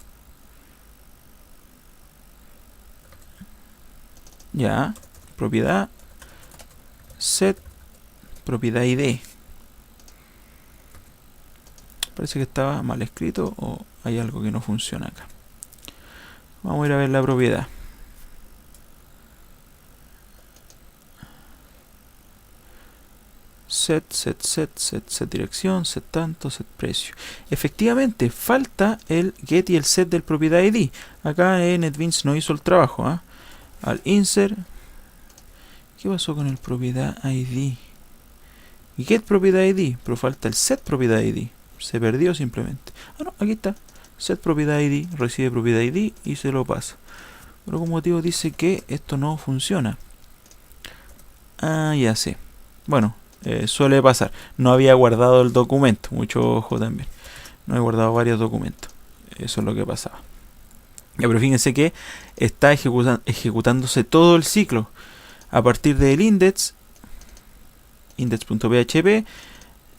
Ya, propiedad set propiedad ID. Parece que estaba mal escrito o hay algo que no funciona acá. Vamos a ir a ver la propiedad. Set dirección, set tanto, set precio. Efectivamente, falta el get y el set del propiedad ID. Acá NetBeans no hizo el trabajo. Al insert ¿Qué pasó con el propiedad ID? Get propiedad ID, pero falta el set propiedad ID. Se perdió simplemente. Ah, no, aquí está. Set propiedad ID, recibe propiedad ID y se lo pasa. Por algún motivo dice que esto no funciona. Ah, ya sé. Bueno, suele pasar. No había guardado el documento. Mucho ojo también. No he guardado varios documentos. Eso es lo que pasaba. Ya, pero fíjense que está ejecutándose todo el ciclo. A partir del index.php,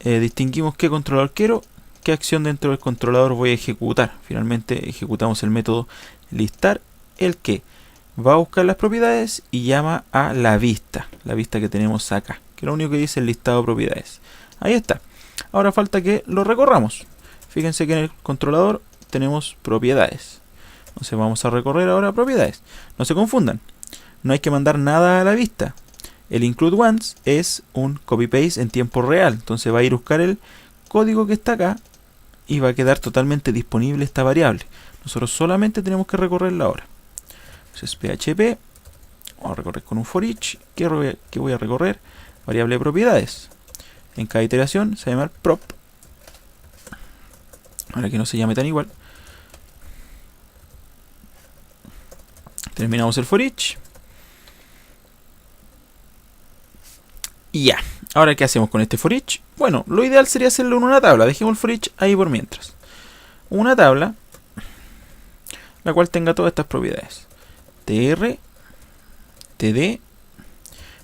distinguimos qué controlador quiero, qué acción dentro del controlador voy a ejecutar. Finalmente ejecutamos el método listar, el que va a buscar las propiedades y llama a la vista que tenemos acá, que lo único que dice es el listado de propiedades. Ahí está. Ahora falta que lo recorramos. Fíjense que en el controlador tenemos propiedades. Entonces vamos a recorrer ahora propiedades. No se confundan. No hay que mandar nada a la vista. El include once es un copy-paste en tiempo real. Entonces va a ir a buscar el código que está acá y va a quedar totalmente disponible esta variable. Nosotros solamente tenemos que recorrerla ahora. Entonces PHP, vamos a recorrer con un for each. ¿Qué voy a recorrer? Variable de propiedades. En cada iteración se va a llamar prop. Ahora que no se llame tan igual. Terminamos el for each. Y ya. Ahora, ¿qué hacemos con este for each? Bueno, lo ideal sería hacerlo en una tabla. Dejemos el for each ahí por mientras. Una tabla la cual tenga todas estas propiedades. tr, td,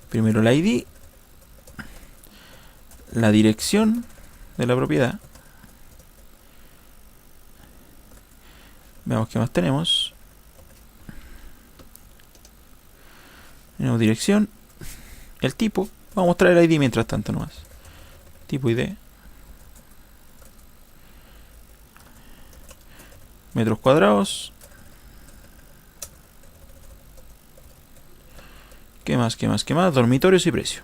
primero la id, la dirección de la propiedad. Veamos qué más tenemos. Tenemos dirección, el tipo. Vamos a mostrar el id mientras tanto nomás. Tipo id. Metros cuadrados. ¿Qué más? Dormitorios y precio.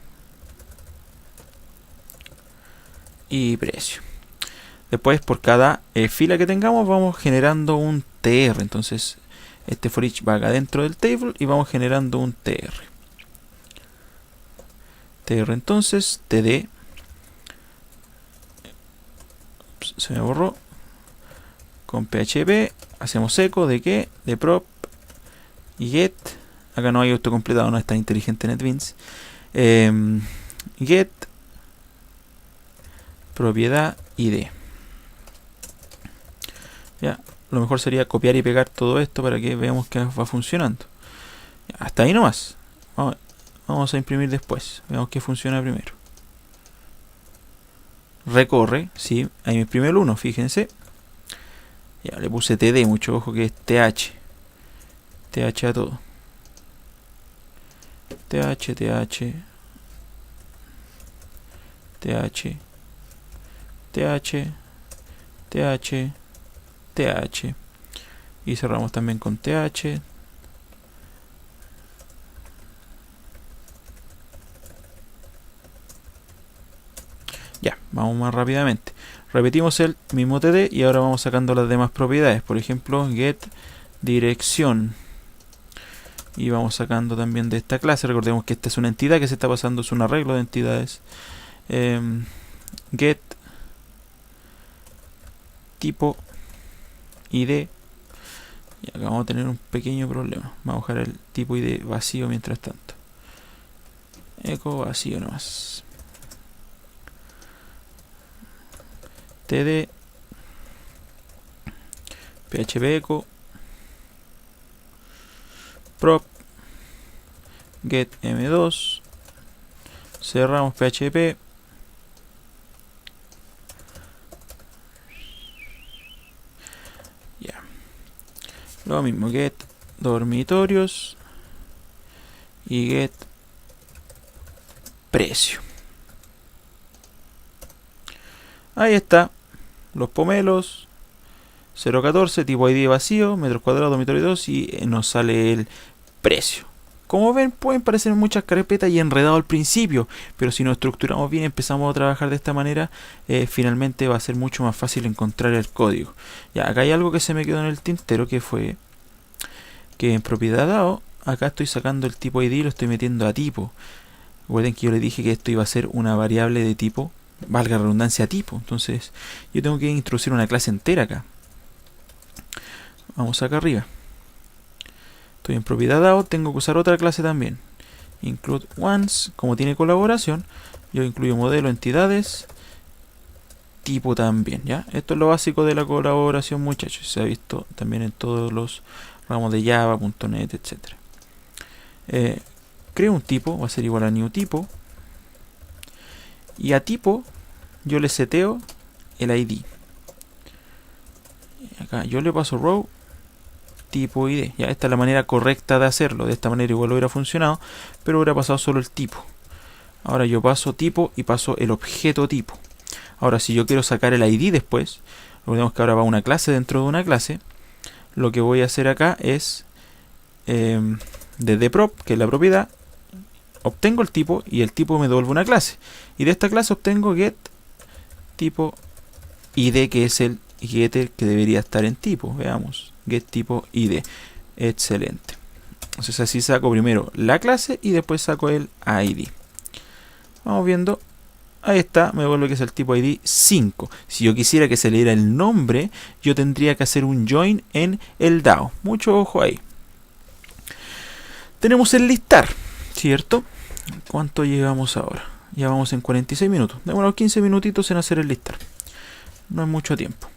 Y precio. Después, por cada fila que tengamos, vamos generando un tr. Entonces, este for each va acá dentro del table y vamos generando un tr. Tr entonces, td. Ups, se me borró. Con php hacemos eco de qué? De prop y get. Acá no hay autocompletado, no es tan inteligente NetBeans. Get propiedad id. Ya, lo mejor sería copiar y pegar todo esto para que veamos que va funcionando. Ya, hasta ahí nomás. Vamos a imprimir después. Veamos que funciona primero. Recorre, sí, ahí me imprime el 1, fíjense. Ya, le puse td, mucho ojo que es th. Th a todo. th, th. Y cerramos también con th. Ya, vamos más rápidamente. Repetimos el mismo td y ahora vamos sacando las demás propiedades. Por ejemplo, get dirección. Y vamos sacando también de esta clase. Recordemos que esta es una entidad que se está pasando, es un arreglo de entidades. Get tipo id. Y acá vamos a tener un pequeño problema. Vamos a dejar el tipo id vacío mientras tanto. Eco vacío nomás. td php echo prop get m2, cerramos php, ya, lo mismo, get dormitorios y get precio. Ahí está, los pomelos, 014, tipo ID vacío, metros cuadrados, dormitorio 2 y nos sale el precio. Como ven, pueden parecer muchas carpetas y enredado al principio, pero si nos estructuramos bien, empezamos a trabajar de esta manera, finalmente va a ser mucho más fácil encontrar el código. Ya, acá hay algo que se me quedó en el tintero, que fue que en propiedad dado, acá estoy sacando el tipo ID y lo estoy metiendo a tipo. Recuerden que yo le dije que esto iba a ser una variable de tipo, valga la redundancia, tipo. Entonces yo tengo que introducir una clase entera acá. Vamos acá arriba. Estoy en propiedad DAO, tengo que usar otra clase también. Include once, como tiene colaboración, yo incluyo modelo, entidades, tipo también, ¿ya? Esto es lo básico de la colaboración, muchachos. Se ha visto también en todos los ramos de Java, .NET, etc. Creo un tipo, va a ser igual a new tipo. Y a tipo, yo le seteo el ID. Acá yo le paso row, tipo ID. Ya, esta es la manera correcta de hacerlo. De esta manera igual hubiera funcionado, pero hubiera pasado solo el tipo. Ahora yo paso tipo y paso el objeto tipo. Ahora si yo quiero sacar el ID después, recordemos que ahora va una clase dentro de una clase. Lo que voy a hacer acá es desde prop, que es la propiedad, obtengo el tipo y el tipo me devuelve una clase. Y de esta clase obtengo get tipo ID, que es el getter que debería estar en tipo. Veamos, get tipo ID. Excelente. Entonces así saco primero la clase y después saco el ID. Vamos viendo. Ahí está, me devuelve que es el tipo ID 5. Si yo quisiera que se le diera el nombre, yo tendría que hacer un join en el DAO. Mucho ojo ahí. Tenemos el listar, ¿cierto? ¿Cuánto llevamos ahora? Ya vamos en 46 minutos. Demoramos 15 minutitos en hacer el listar. No es mucho tiempo.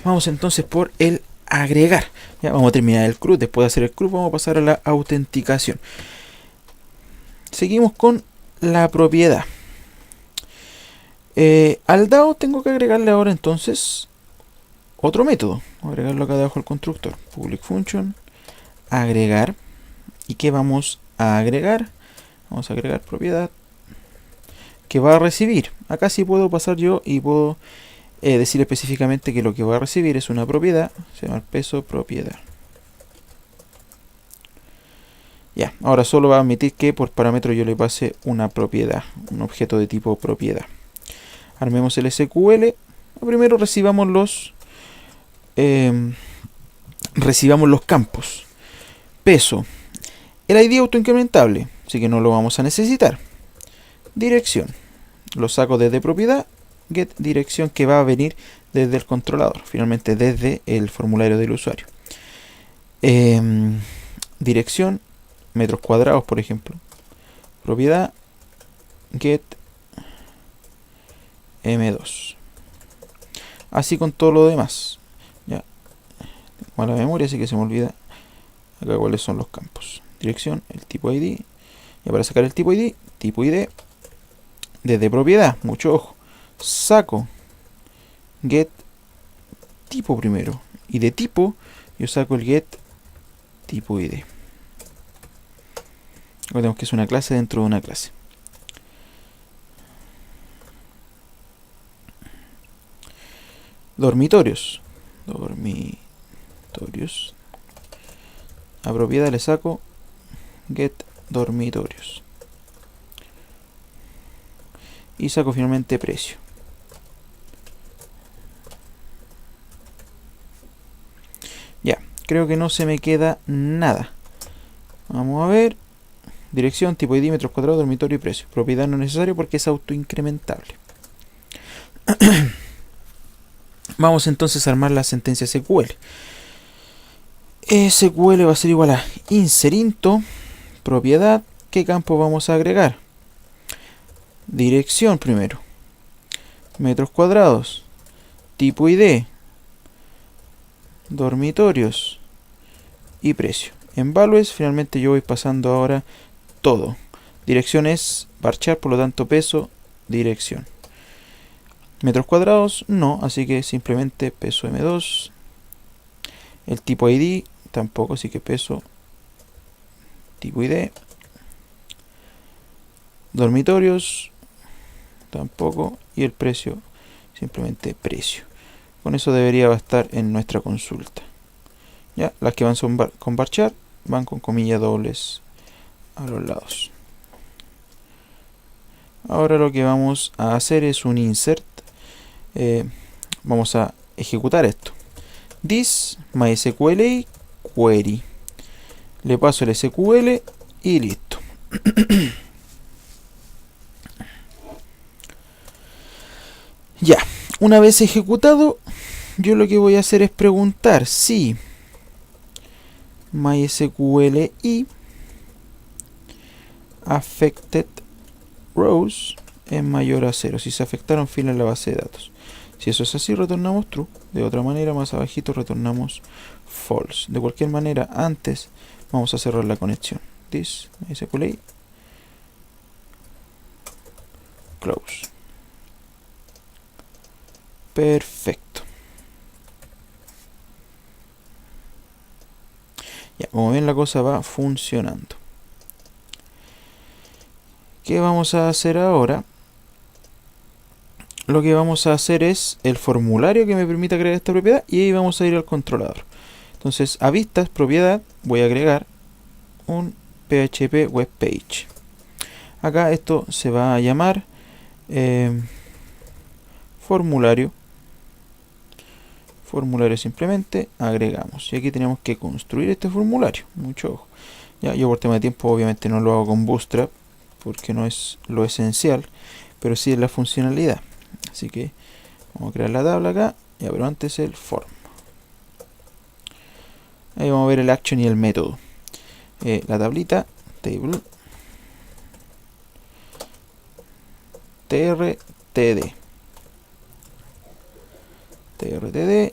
Vamos entonces por el agregar. Ya vamos a terminar el CRUD. Después de hacer el CRUD vamos a pasar a la autenticación. Seguimos con la propiedad. Al DAO tengo que agregarle ahora entonces otro método. Voy a agregarlo acá debajo del constructor. Public function, agregar. ¿Y qué vamos a agregar? Vamos a agregar propiedad que va a recibir. Acá sí puedo pasar yo y puedo decir específicamente que lo que va a recibir es una propiedad. Se llama el peso propiedad. Ya, ahora solo va a admitir que por parámetro yo le pase una propiedad, un objeto de tipo propiedad. Armemos el SQL. Primero recibamos los campos. Peso. El ID autoincrementable, así que no lo vamos a necesitar. Dirección. Lo saco desde propiedad. Get dirección, que va a venir desde el controlador, finalmente desde el formulario del usuario. Dirección. Metros cuadrados, por ejemplo. Propiedad get m2. Así con todo lo demás. Ya. Tengo mala memoria, así que se me olvida acá cuáles son los campos. Dirección, el tipo ID. Y para sacar el tipo ID desde propiedad, mucho ojo. Saco get tipo primero. Y de tipo yo saco el get tipo ID. Recordemos que es una clase dentro de una clase. Dormitorios. A propiedad le saco get dormitorios. Y saco finalmente precio. Ya, creo que no se me queda nada. Vamos a ver. Dirección, tipo ID, metros cuadrados, dormitorio y precio. Propiedad no necesario porque es autoincrementable. Vamos entonces a armar la sentencia SQL. SQL va a ser igual a inserinto, propiedad. ¿Qué campo vamos a agregar? Dirección primero. Metros cuadrados. Tipo ID. Dormitorios. Y precio. En values, finalmente yo voy pasando ahora todo. Dirección es varchar, por lo tanto peso, dirección. Metros cuadrados, no, así que simplemente peso M2. El tipo ID, tampoco, así que peso, tipo ID. Dormitorios, tampoco. Y el precio, simplemente precio. Con eso debería bastar en nuestra consulta. Ya, las que van con varchar van con comillas dobles a los lados. Ahora lo que vamos a hacer es un insert. Vamos a ejecutar esto. This MySQL query. Le paso el SQL y listo. Ya, una vez ejecutado, yo lo que voy a hacer es preguntar si MySQL y affected rows es mayor a 0. Si se afectaron filas en la base de datos. Si eso es así, retornamos true. De otra manera, más abajito retornamos false. De cualquier manera, antes vamos a cerrar la conexión. This MySQL close. Perfecto. Ya, como ven, la cosa va funcionando. ¿Qué vamos a hacer ahora? Lo que vamos a hacer es el formulario que me permita crear esta propiedad y ahí vamos a ir al controlador. Entonces, a vistas, propiedad, voy a agregar un PHP web page. Acá esto se va a llamar formulario. Formulario simplemente agregamos. Y aquí tenemos que construir este formulario. Mucho ojo. Ya, yo por tema de tiempo obviamente no lo hago con Bootstrap porque no es lo esencial, pero sí es la funcionalidad. Así que vamos a crear la tabla acá, ya, pero antes el form. Ahí vamos a ver el action y el método. La tablita, table, trtd,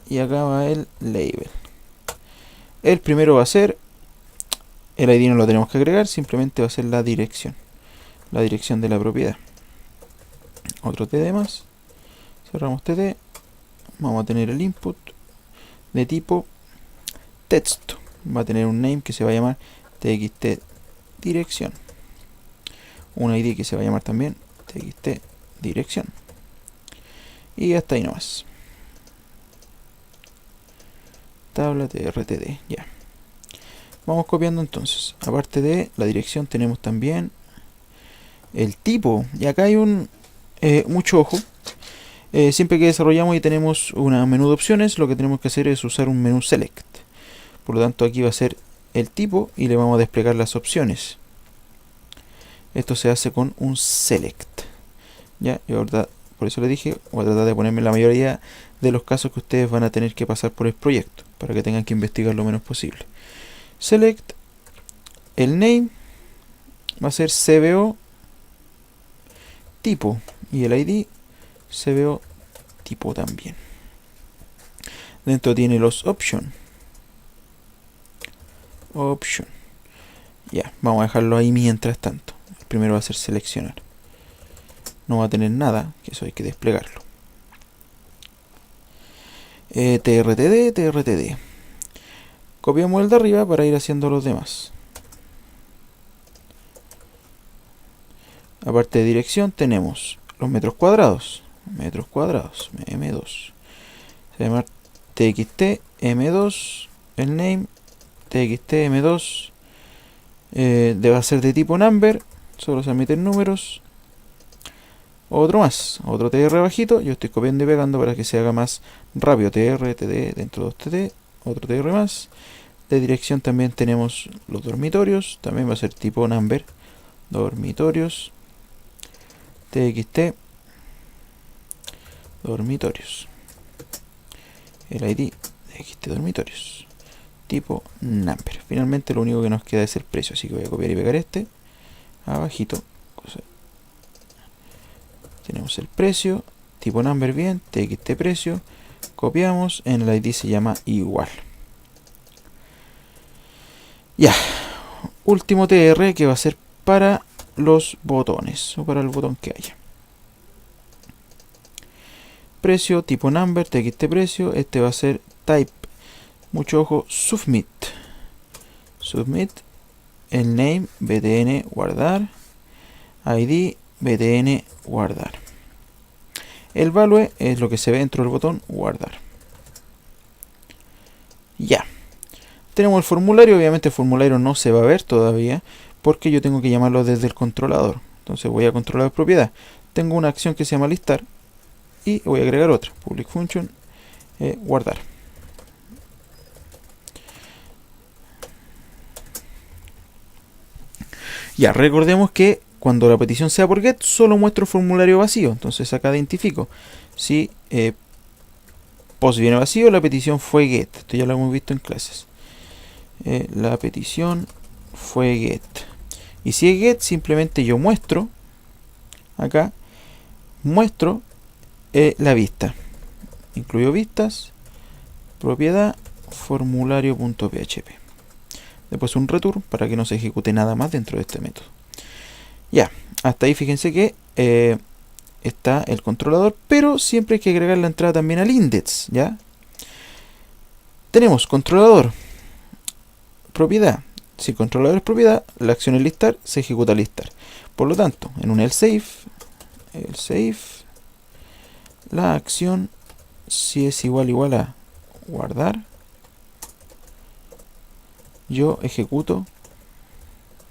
y acá va el label. El primero va a ser, el ID no lo tenemos que agregar, simplemente va a ser la dirección de la propiedad. Otro td más. Cerramos td, vamos a tener el input de tipo texto, va a tener un name que se va a llamar txt dirección, un id que se va a llamar también txt dirección, y hasta ahí nomás. Tabla trtd, ya. Vamos copiando entonces. Aparte de la dirección tenemos también el tipo, y acá hay un mucho ojo. Siempre que desarrollamos y tenemos un menú de opciones, lo que tenemos que hacer es usar un menú select. Por lo tanto, aquí va a ser el tipo y le vamos a desplegar las opciones. Esto se hace con un select. Ya, y ahorita, por eso le dije, voy a tratar de ponerme la mayoría de los casos que ustedes van a tener que pasar por el proyecto, para que tengan que investigar lo menos posible. Select, el name va a ser cbo tipo y el id cbo tipo también. Dentro tiene los option. Ya, vamos a dejarlo ahí mientras tanto. El primero va a ser seleccionar. No va a tener nada, que eso hay que desplegarlo. trtd. Copiamos el de arriba para ir haciendo los demás. Aparte de dirección tenemos los metros cuadrados, m2. Se llama txt m2, el name txt m2, debe ser de tipo number, solo se admiten números. Otro más, otro tr bajito, yo estoy copiando y pegando para que se haga más rápido. td, dentro de 2td, otro tr más. De dirección también tenemos los dormitorios, también va a ser tipo number, dormitorios, txt dormitorios, el id txt dormitorios, tipo number. Finalmente lo único que nos queda es el precio, así que voy a copiar y pegar este abajito. Tenemos el precio, tipo number bien, txt precio, copiamos, en el id se llama igual. Ya, último tr que va a ser para los botones, o para el botón que haya. Precio, tipo number, txt precio, este va a ser type, mucho ojo, submit, el name, btn, guardar, id, btn, guardar. El value es lo que se ve dentro del botón guardar. Ya. Tenemos el formulario, obviamente el formulario no se va a ver todavía porque yo tengo que llamarlo desde el controlador. Entonces voy a controlar propiedad. Tengo una acción que se llama listar y voy a agregar otra, public function, guardar. Ya, recordemos que cuando la petición sea por get, solo muestro formulario vacío. Entonces acá identifico si post viene vacío, la petición fue get. Esto ya lo hemos visto en clases. La petición fue get. Y si es get, simplemente yo muestro, acá, muestro la vista. Incluyo vistas, propiedad, formulario.php. Después un return para que no se ejecute nada más dentro de este método. Ya, hasta ahí fíjense que está el controlador, pero siempre hay que agregar la entrada también al index, ¿ya? Tenemos controlador, propiedad. Si el controlador es propiedad, la acción es listar, se ejecuta listar. Por lo tanto, en un else if, la acción si es igual a guardar, yo ejecuto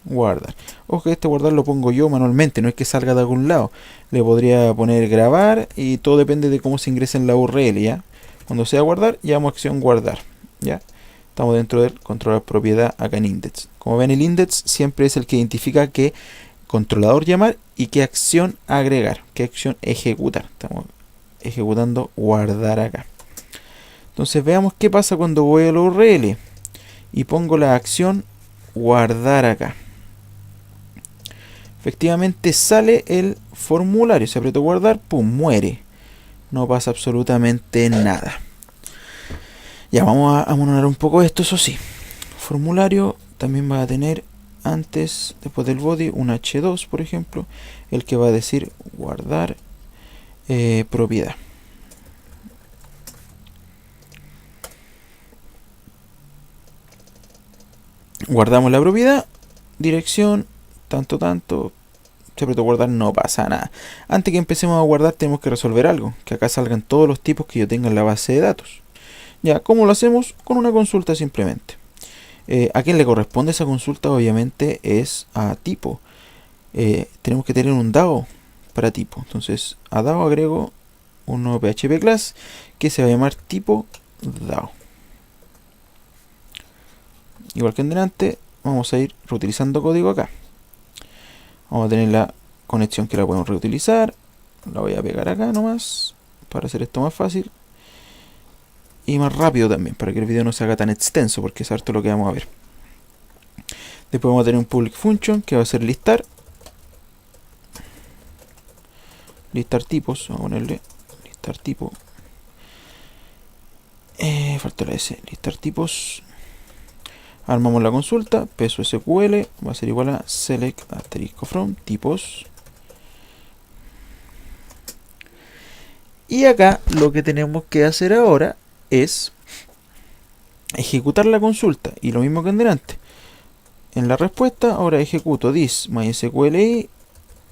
guardar. Ojo que este guardar lo pongo yo manualmente, no es que salga de algún lado. Le podría poner grabar y todo depende de cómo se ingresa en la URL, ¿ya? Cuando sea guardar, llamo acción guardar, ¿ya? Estamos dentro del controlador propiedad acá en index. Como ven, el index siempre es el que identifica qué controlador llamar y qué acción agregar, qué acción ejecutar. Estamos ejecutando guardar acá. Entonces veamos qué pasa cuando voy a la URL y pongo la acción guardar acá. Efectivamente sale el formulario, se apretó guardar, pum, muere. No pasa absolutamente nada. Ya, vamos a amonar un poco esto, eso sí. Formulario también va a tener antes, después del body, un h2, por ejemplo, el que va a decir guardar propiedad. Guardamos la propiedad, dirección, tanto, se apretó guardar, no pasa nada. Antes que empecemos a guardar tenemos que resolver algo, que acá salgan todos los tipos que yo tenga en la base de datos. Ya, ¿cómo lo hacemos? Con una consulta simplemente. ¿A quién le corresponde esa consulta? Obviamente es a tipo. Tenemos que tener un DAO para tipo. Entonces a DAO agrego un nuevo PHP class que se va a llamar tipo DAO. Igual que en delante, vamos a ir reutilizando código acá. Vamos a tener la conexión que la podemos reutilizar. La voy a pegar acá nomás para hacer esto más fácil y más rápido también, para que el video no se haga tan extenso, porque es harto lo que vamos a ver. Después vamos a tener un public function que va a ser listar tipos. Vamos a ponerle listar tipo, falta la S, listar tipos. Armamos la consulta, peso SQL va a ser igual a select asterisco from tipos. Y acá lo que tenemos que hacer ahora es ejecutar la consulta, y lo mismo que en delante. En la respuesta ahora ejecuto this mysqli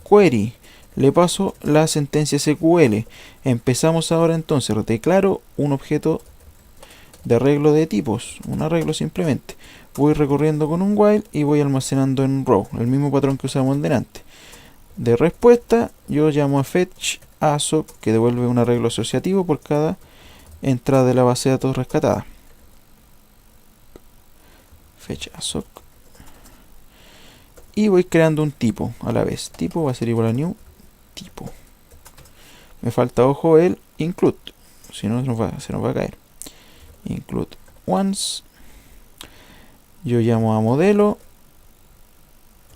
query, le paso la sentencia SQL. Empezamos ahora entonces, declaro un objeto de arreglo de tipos, un arreglo simplemente. Voy recorriendo con un while y voy almacenando en row, el mismo patrón que usamos en delante. De respuesta yo llamo a fetch assoc, que devuelve un arreglo asociativo por cada entrada de la base de datos rescatada. Fetch assoc. Y voy creando un tipo a la vez. Tipo va a ser igual a new tipo. Me falta, ojo, el include, si no se nos va a caer. Include once. Yo llamo a modelo,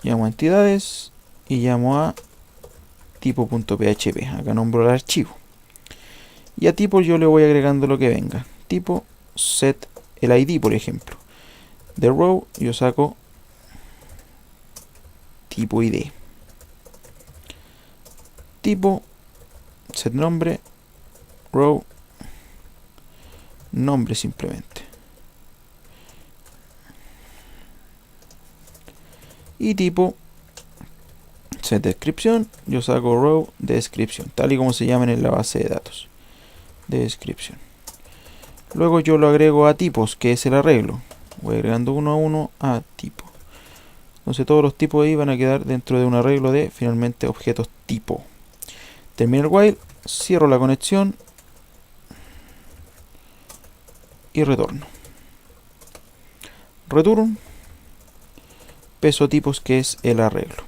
llamo a entidades y llamo a tipo.php. Acá nombro el archivo. Y a tipo yo le voy agregando lo que venga. Tipo set el ID, por ejemplo. De row yo saco tipo ID. Tipo set nombre, row, nombre simplemente. Y tipo set descripción, yo saco row descripción, tal y como se llaman en la base de datos. Descripción. Luego yo lo agrego a tipos, que es el arreglo. Voy agregando uno a uno a tipo. Entonces todos los tipos ahí van a quedar dentro de un arreglo de finalmente objetos tipo. Termino el while, cierro la conexión y retorno. Return peso tipos, que es el arreglo.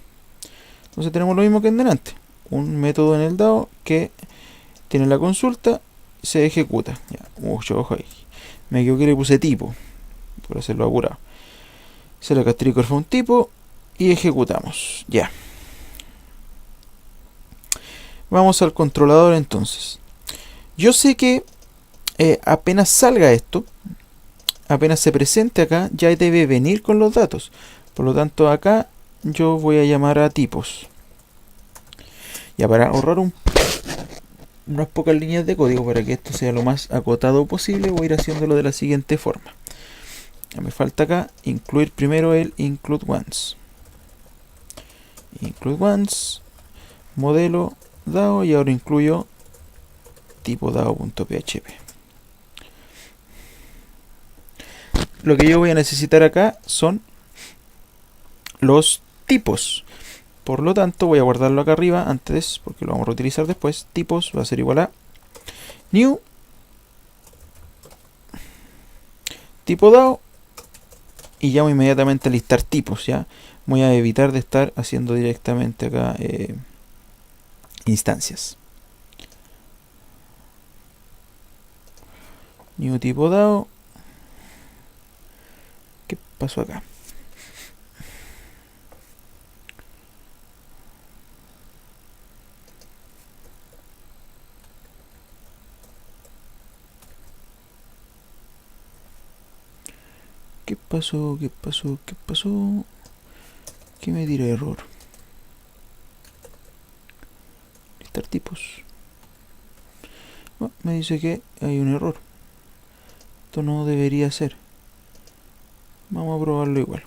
Entonces tenemos lo mismo que en delante, un método en el DAO que tiene la consulta, se ejecuta. Ya, mucho ojo ahí, me equivoqué y le puse tipo por hacerlo apurado. Select trigger fue un tipo y ejecutamos. Ya, vamos al controlador entonces. Yo sé que apenas salga esto, apenas se presente acá, ya debe venir con los datos. Por lo tanto acá yo voy a llamar a tipos. Ya, para ahorrar unas pocas líneas de código, para que esto sea lo más acotado posible, voy a ir haciéndolo de la siguiente forma. Ya me falta acá incluir primero el include once. Include once, modelo DAO, y ahora incluyo tipo DAO.php. Lo que yo voy a necesitar acá son los tipos. Por lo tanto, voy a guardarlo acá arriba antes, porque lo vamos a reutilizar después. Tipos va a ser igual a new tipo DAO, y llamo inmediatamente a listar tipos. Ya voy a evitar de estar haciendo directamente acá instancias. New tipo DAO. ¿Qué pasó acá? ¿Qué pasó? ¿Qué pasó? ¿Qué pasó? ¿Qué me dirá error? Listar tipos. Oh, me dice que hay un error. Esto no debería ser. Vamos a probarlo igual.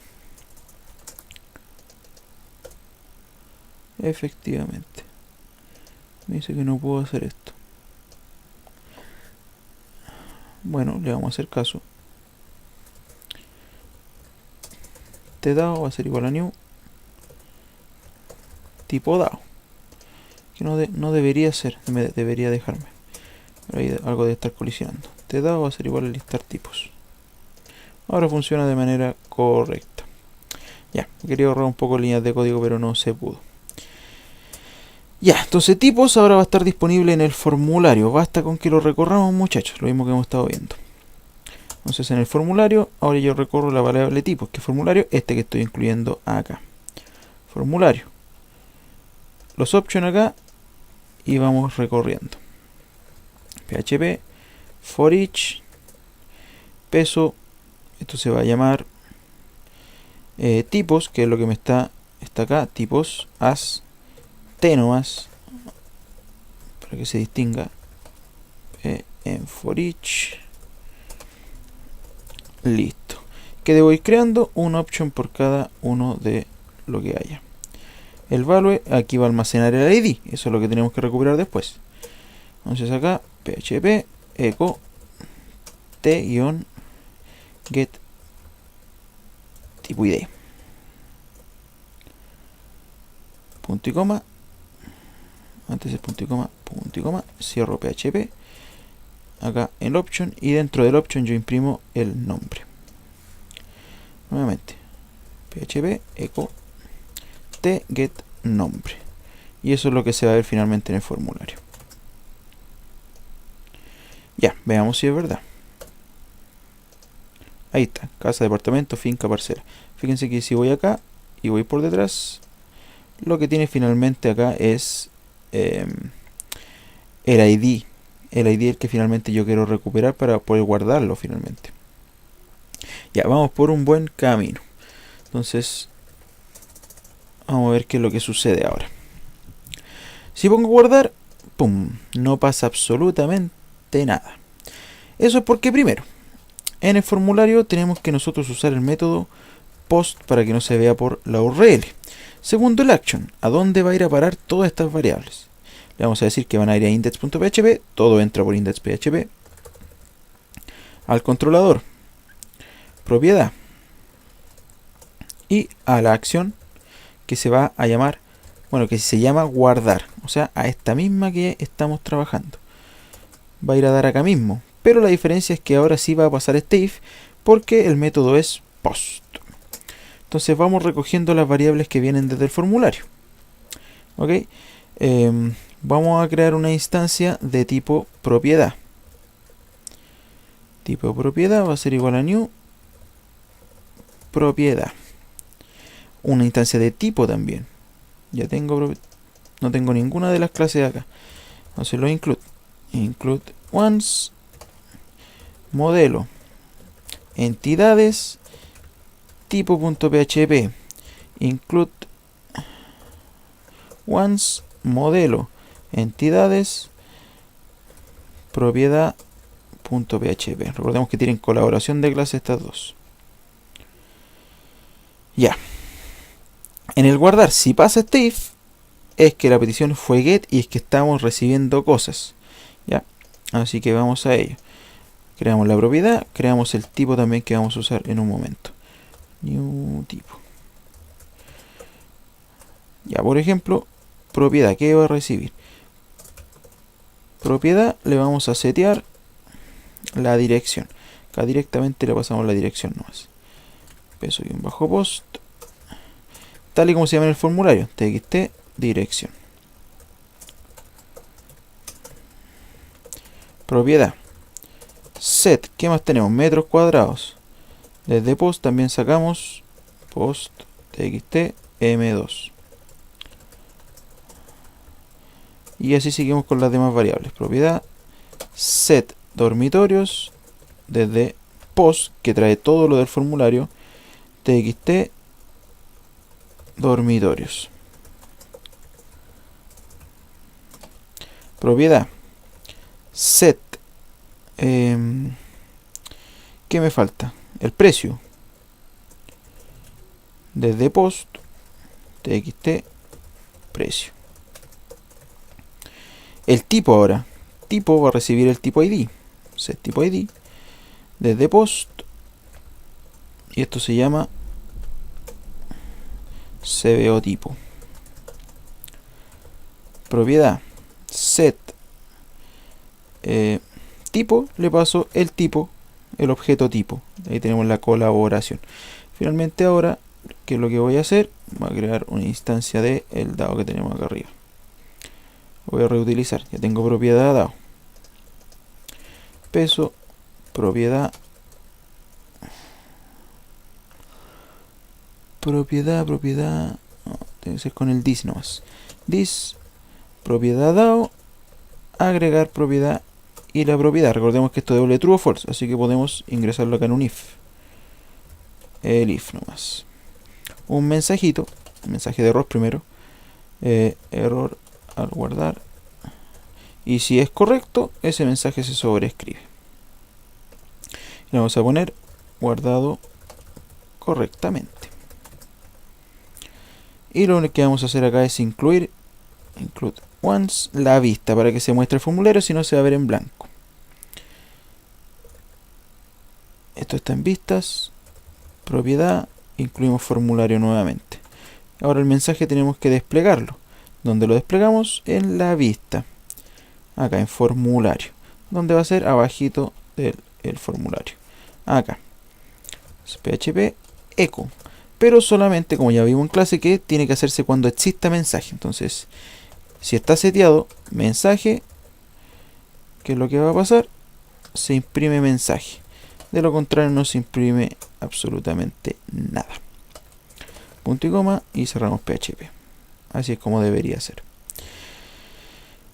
Efectivamente. Me dice que no puedo hacer esto. Bueno, le vamos a hacer caso. DAO va a ser igual a new tipo DAO, que no debería ser, debería dejarme, pero ahí algo debe estar colisionando. DAO va a ser igual a listar tipos. Ahora funciona de manera correcta. Ya, quería ahorrar un poco líneas de código, pero no se pudo. Ya, entonces tipos ahora va a estar disponible en el formulario. Basta con que lo recorramos, muchachos, lo mismo que hemos estado viendo. Entonces en el formulario, ahora yo recorro la variable tipos. ¿Qué formulario? Este que estoy incluyendo acá. Formulario. Los options acá. Y vamos recorriendo. PHP. For each. Peso. Esto se va a llamar tipos, que es lo que me está acá. Tipos as T nomás, para que se distinga. En for each. Listo. Que debo ir creando un option por cada uno de lo que haya. El value aquí va a almacenar el ID. Eso es lo que tenemos que recuperar después. Entonces acá php echo t-get tipo id. Punto y coma. Antes el punto y coma. Cierro php. Acá en el option, y dentro del option yo imprimo el nombre. Nuevamente php echo t-get nombre, y eso es lo que se va a ver finalmente en el formulario. Ya, veamos si es verdad. Ahí está, casa, departamento, finca, parcela. Fíjense que si voy acá y voy por detrás, lo que tiene finalmente acá es el ID. El ID es el que finalmente yo quiero recuperar para poder guardarlo finalmente. Ya, vamos por un buen camino. Entonces, vamos a ver qué es lo que sucede ahora. Si pongo guardar, ¡pum!, no pasa absolutamente nada. Eso es porque primero, en el formulario tenemos que nosotros usar el método post para que no se vea por la URL. Segundo, el action, a dónde va a ir a parar todas estas variables. Le vamos a decir que van a ir a index.php, todo entra por index.php. Al controlador, propiedad, y a la acción que se va a llamar, bueno, que se llama guardar, o sea, a esta misma que estamos trabajando. Va a ir a dar acá mismo, pero la diferencia es que ahora sí va a pasar este if, porque el método es post. Entonces vamos recogiendo las variables que vienen desde el formulario. ¿Ok? Vamos a crear una instancia de tipo propiedad. Tipo propiedad va a ser igual a new propiedad. Una instancia de tipo también. Ya tengo, no tengo ninguna de las clases acá. Entonces lo include. Include once modelo entidades tipo.php. Include once modelo entidades propiedad.php. Recordemos que tienen colaboración de clase estas dos. Ya. En el guardar, si pasa este if, es que la petición fue get y es que estamos recibiendo cosas. Ya. Así que vamos a ello. Creamos la propiedad, creamos el tipo también que vamos a usar en un momento. New tipo. Ya, por ejemplo, propiedad, ¿qué va a recibir? Propiedad, le vamos a setear la dirección. Acá directamente le pasamos la dirección nomás. Peso-post. Tal y como se llama en el formulario. txt dirección. Propiedad. Set. ¿Qué más tenemos? Metros cuadrados. Desde post también sacamos post txt m2. Y así seguimos con las demás variables. Propiedad. Set dormitorios. Desde post, que trae todo lo del formulario. txt dormitorios. Propiedad. Set. ¿Qué me falta? El precio. Desde post. txt precio. El tipo ahora. Tipo va a recibir el tipo id. Set tipo id. Desde post. Y esto se llama cbo tipo. Propiedad. Set. Tipo, le paso el tipo, el objeto tipo. Ahí tenemos la colaboración. Finalmente ahora, ¿qué es lo que voy a hacer? Voy a crear una instancia de el dado que tenemos acá arriba. Voy a reutilizar. Ya tengo propiedad dado. Peso, propiedad. Propiedad. No, tiene que ser con el this nomás. This, propiedad dado, agregar propiedad y la propiedad. Recordemos que esto devuelve true o false, así que podemos ingresarlo acá en un if. El if nomás. Un mensajito, mensaje de error primero. Error al guardar. Y si es correcto, ese mensaje se sobreescribe. Le vamos a poner guardado correctamente. Y lo que vamos a hacer acá es include once la vista para que se muestre el formulario, si no se va a ver en blanco. Esto está en vistas, propiedad, incluimos formulario nuevamente. Ahora el mensaje tenemos que desplegarlo. ¿Dónde lo desplegamos? En la vista. Acá en formulario. ¿Dónde va a ser? Abajito del formulario. Acá. PHP echo. Pero solamente, como ya vimos en clase, que tiene que hacerse cuando exista mensaje. Entonces, si está seteado mensaje, ¿qué es lo que va a pasar? Se imprime mensaje. De lo contrario no se imprime absolutamente nada. Punto y coma y cerramos PHP. Así es como debería ser.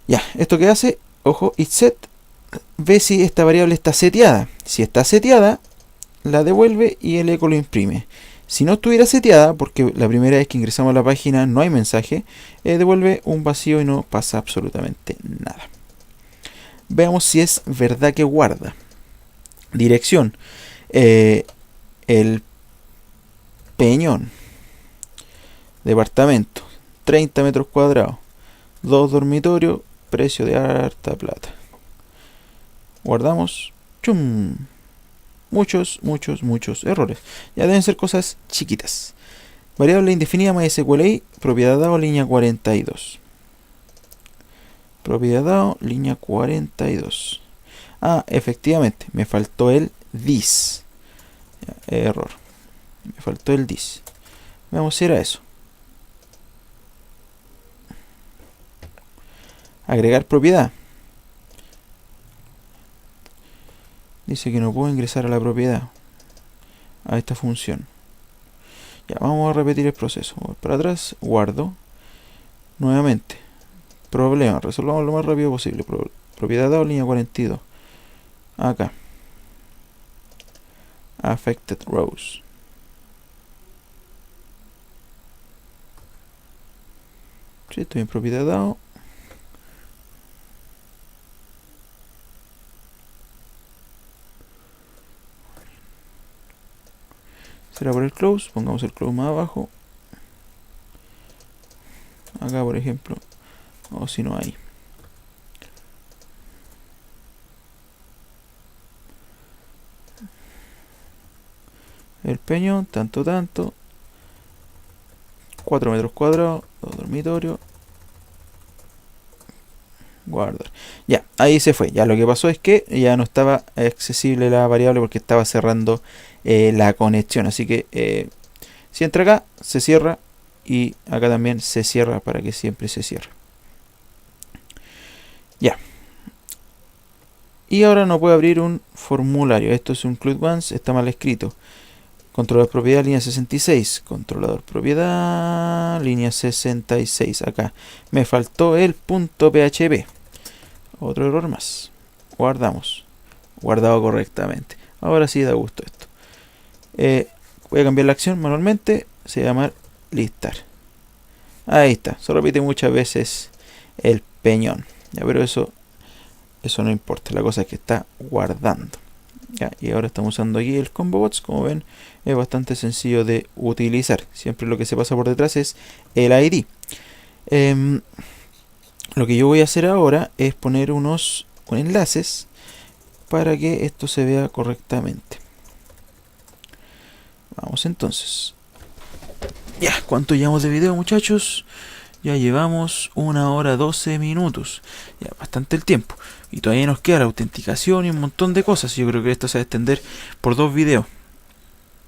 Ya, esto que hace, ojo, itSet, ve si esta variable está seteada. Si está seteada, la devuelve y el eco lo imprime. Si no estuviera seteada, porque la primera vez que ingresamos a la página no hay mensaje, devuelve un vacío y no pasa absolutamente nada. Veamos si es verdad que guarda. Dirección. El Peñón. Departamento. 30 metros cuadrados. 2 dormitorios. Precio de harta plata. Guardamos. ¡Chum! Muchos errores. Ya deben ser cosas chiquitas. Variable indefinida MySQLi, propiedad dado, línea 42. Propiedad dado, línea 42. Ah, efectivamente, me faltó el this. Error. Me faltó el this. Veamos si era eso. Agregar propiedad. Dice que no puedo ingresar a la propiedad, a esta función. Ya, vamos a repetir el proceso. Voy para atrás, guardo. Nuevamente. Problema, resolvamos lo más rápido posible. Propiedad dado, línea 42. Acá. Affected rows. Sí, estoy en propiedad dado. Será por el close, pongamos el close más abajo. Acá por ejemplo, o si no hay. El peñón, tanto. 4 metros cuadrados, 2 dormitorios. Guardar. Ya, ahí se fue. Ya lo que pasó es que ya no estaba accesible la variable porque estaba cerrando la conexión. Así que si entra acá, se cierra. Y acá también se cierra para que siempre se cierre. Ya. Y ahora no puedo abrir un formulario. Esto es un include once, está mal escrito. Controlador propiedad, línea 66. Controlador propiedad, línea 66. Acá me faltó el punto PHP. Otro error más. Guardamos. Guardado correctamente. Ahora sí da gusto esto. Voy a cambiar la acción manualmente. Se va a llamar listar. Ahí está. Se repite muchas veces el peñón. Ya, pero eso no importa. La cosa es que está guardando. Ya, y ahora estamos usando aquí el combo bots. Como ven, es bastante sencillo de utilizar. Siempre lo que se pasa por detrás es el ID. Lo que yo voy a hacer ahora es poner unos enlaces para que esto se vea correctamente. Vamos entonces. Ya, ¿cuánto llevamos de video, muchachos? Ya llevamos 1 hora 12 minutos. Ya, bastante el tiempo. Y todavía nos queda la autenticación y un montón de cosas. Yo creo que esto se va a extender por 2 videos.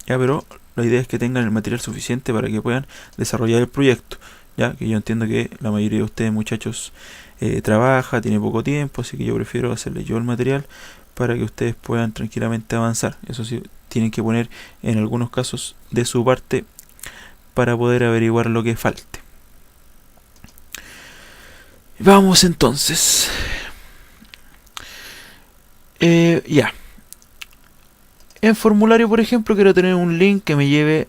Ya, pero la idea es que tengan el material suficiente para que puedan desarrollar el proyecto. Ya, que yo entiendo que la mayoría de ustedes, muchachos, trabaja, tiene poco tiempo, así que yo prefiero hacerle yo el material para que ustedes puedan tranquilamente avanzar. Eso sí, tienen que poner en algunos casos de su parte para poder averiguar lo que falte. Vamos entonces. Ya. En formulario, por ejemplo, quiero tener un link que me lleve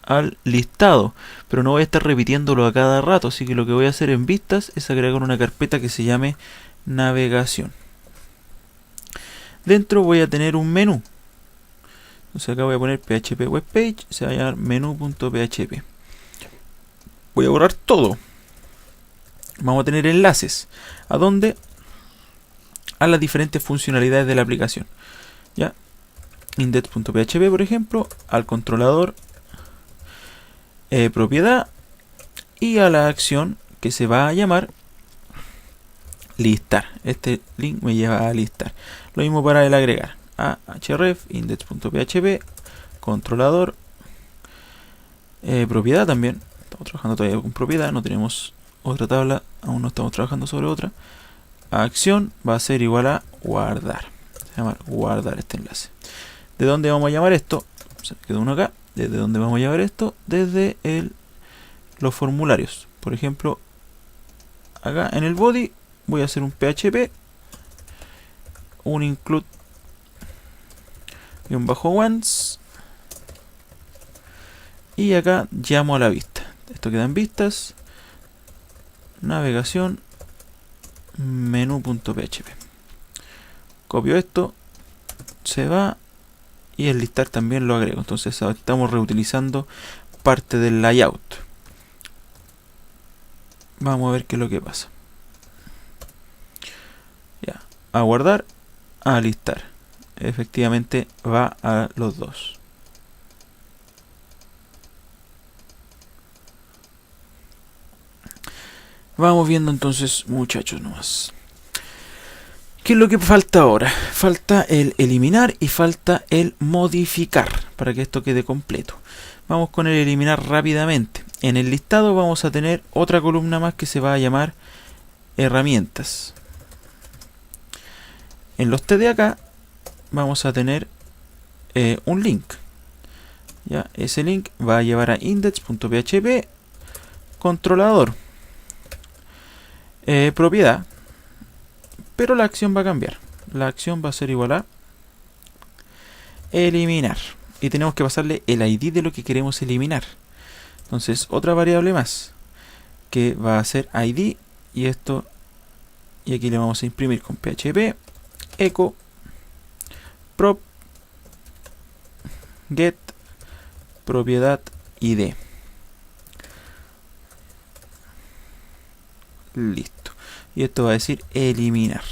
al listado, pero no voy a estar repitiéndolo a cada rato, así que lo que voy a hacer en vistas es agregar una carpeta que se llame navegación. Dentro voy a tener un menú. Entonces acá voy a poner php webpage, se va a llamar menú.php. Voy a borrar todo. Vamos a tener enlaces. ¿A dónde? A las diferentes funcionalidades de la aplicación. Ya. Index.php, por ejemplo, al controlador propiedad y a la acción que se va a llamar listar. Este link me lleva a listar. Lo mismo para el agregar. A href, index.php, controlador, propiedad también. Estamos trabajando todavía con propiedad, no tenemos otra tabla, aún no estamos trabajando sobre otra. Acción va a ser igual a guardar. Se llama guardar este enlace. ¿De dónde vamos a llamar esto? Se me quedó uno acá. ¿Desde dónde vamos a llevar esto? Desde los formularios. Por ejemplo, acá en el body voy a hacer un PHP, un include -once, y acá llamo a la vista. Esto queda en vistas, navegación, menú.php. Copio esto, se va. Y el listar también lo agrego. Entonces estamos reutilizando parte del layout. Vamos a ver qué es lo que pasa. Ya. A guardar, a listar. Efectivamente va a los dos. Vamos viendo entonces, muchachos, nomás. ¿Qué es lo que falta ahora? Falta el eliminar y falta el modificar. para que esto quede completo. Vamos con el eliminar rápidamente. En el listado vamos a tener otra columna más que se va a llamar herramientas. En los T de acá vamos a tener un link. Ya, ese link va a llevar a index.php controlador propiedad, pero la acción va a cambiar. La acción va a ser igual a eliminar y tenemos que pasarle el ID de lo que queremos eliminar. Entonces otra variable más que va a ser ID y esto, y aquí le vamos a imprimir con php echo prop get propiedad id. Listo. Y esto va a decir eliminar.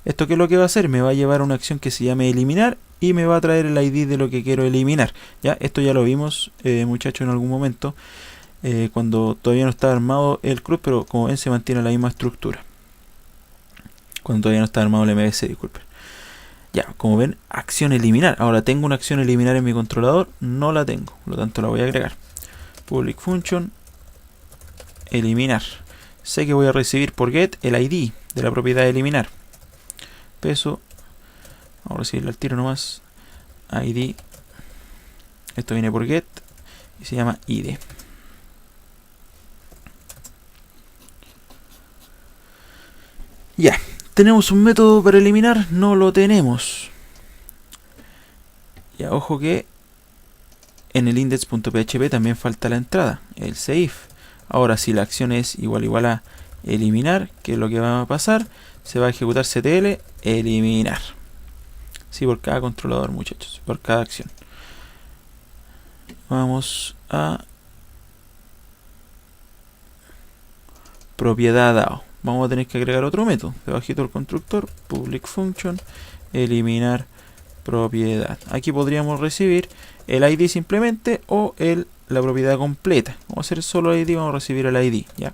¿Esto qué es lo que va a hacer? Me va a llevar a una acción que se llame eliminar y me va a traer el ID de lo que quiero eliminar. Ya, esto ya lo vimos, muchachos, en algún momento, cuando todavía no estaba armado el CRUD, pero como ven se mantiene la misma estructura. Cuando todavía no está armado el MVC, disculpen. Ya, como ven, acción eliminar. Ahora, ¿tengo una acción eliminar en mi controlador? No la tengo, por lo tanto la voy a agregar. Public function eliminar. Sé que voy a recibir por get el ID de la propiedad de eliminar. Peso, vamos a recibirle al tiro nomás. ID, esto viene por get y se llama id. Ya, ¿tenemos un método para eliminar? No lo tenemos. Ya, ojo que en el index.php también falta la entrada, el safe. Ahora, si la acción es igual a eliminar, ¿qué es lo que va a pasar? Se va a ejecutar ctl eliminar. Sí, por cada controlador, muchachos, por cada acción. Vamos a propiedad DAO. Vamos a tener que agregar otro método. Debajito del constructor, public function eliminar propiedad. Aquí podríamos recibir el ID simplemente o la propiedad completa. Vamos a hacer solo ID, vamos a recibir el ID. Ya, en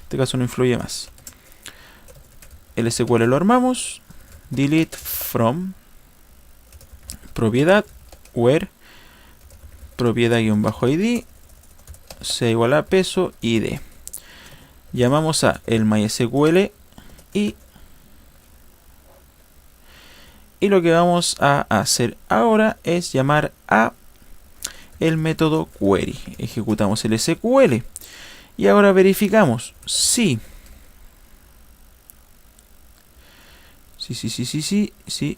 este caso no influye más. El SQL lo armamos. Delete from propiedad where propiedad-id sea igual a peso id. Llamamos a el MySQL y lo que vamos a hacer ahora es llamar a el método query. Ejecutamos el SQL y ahora verificamos si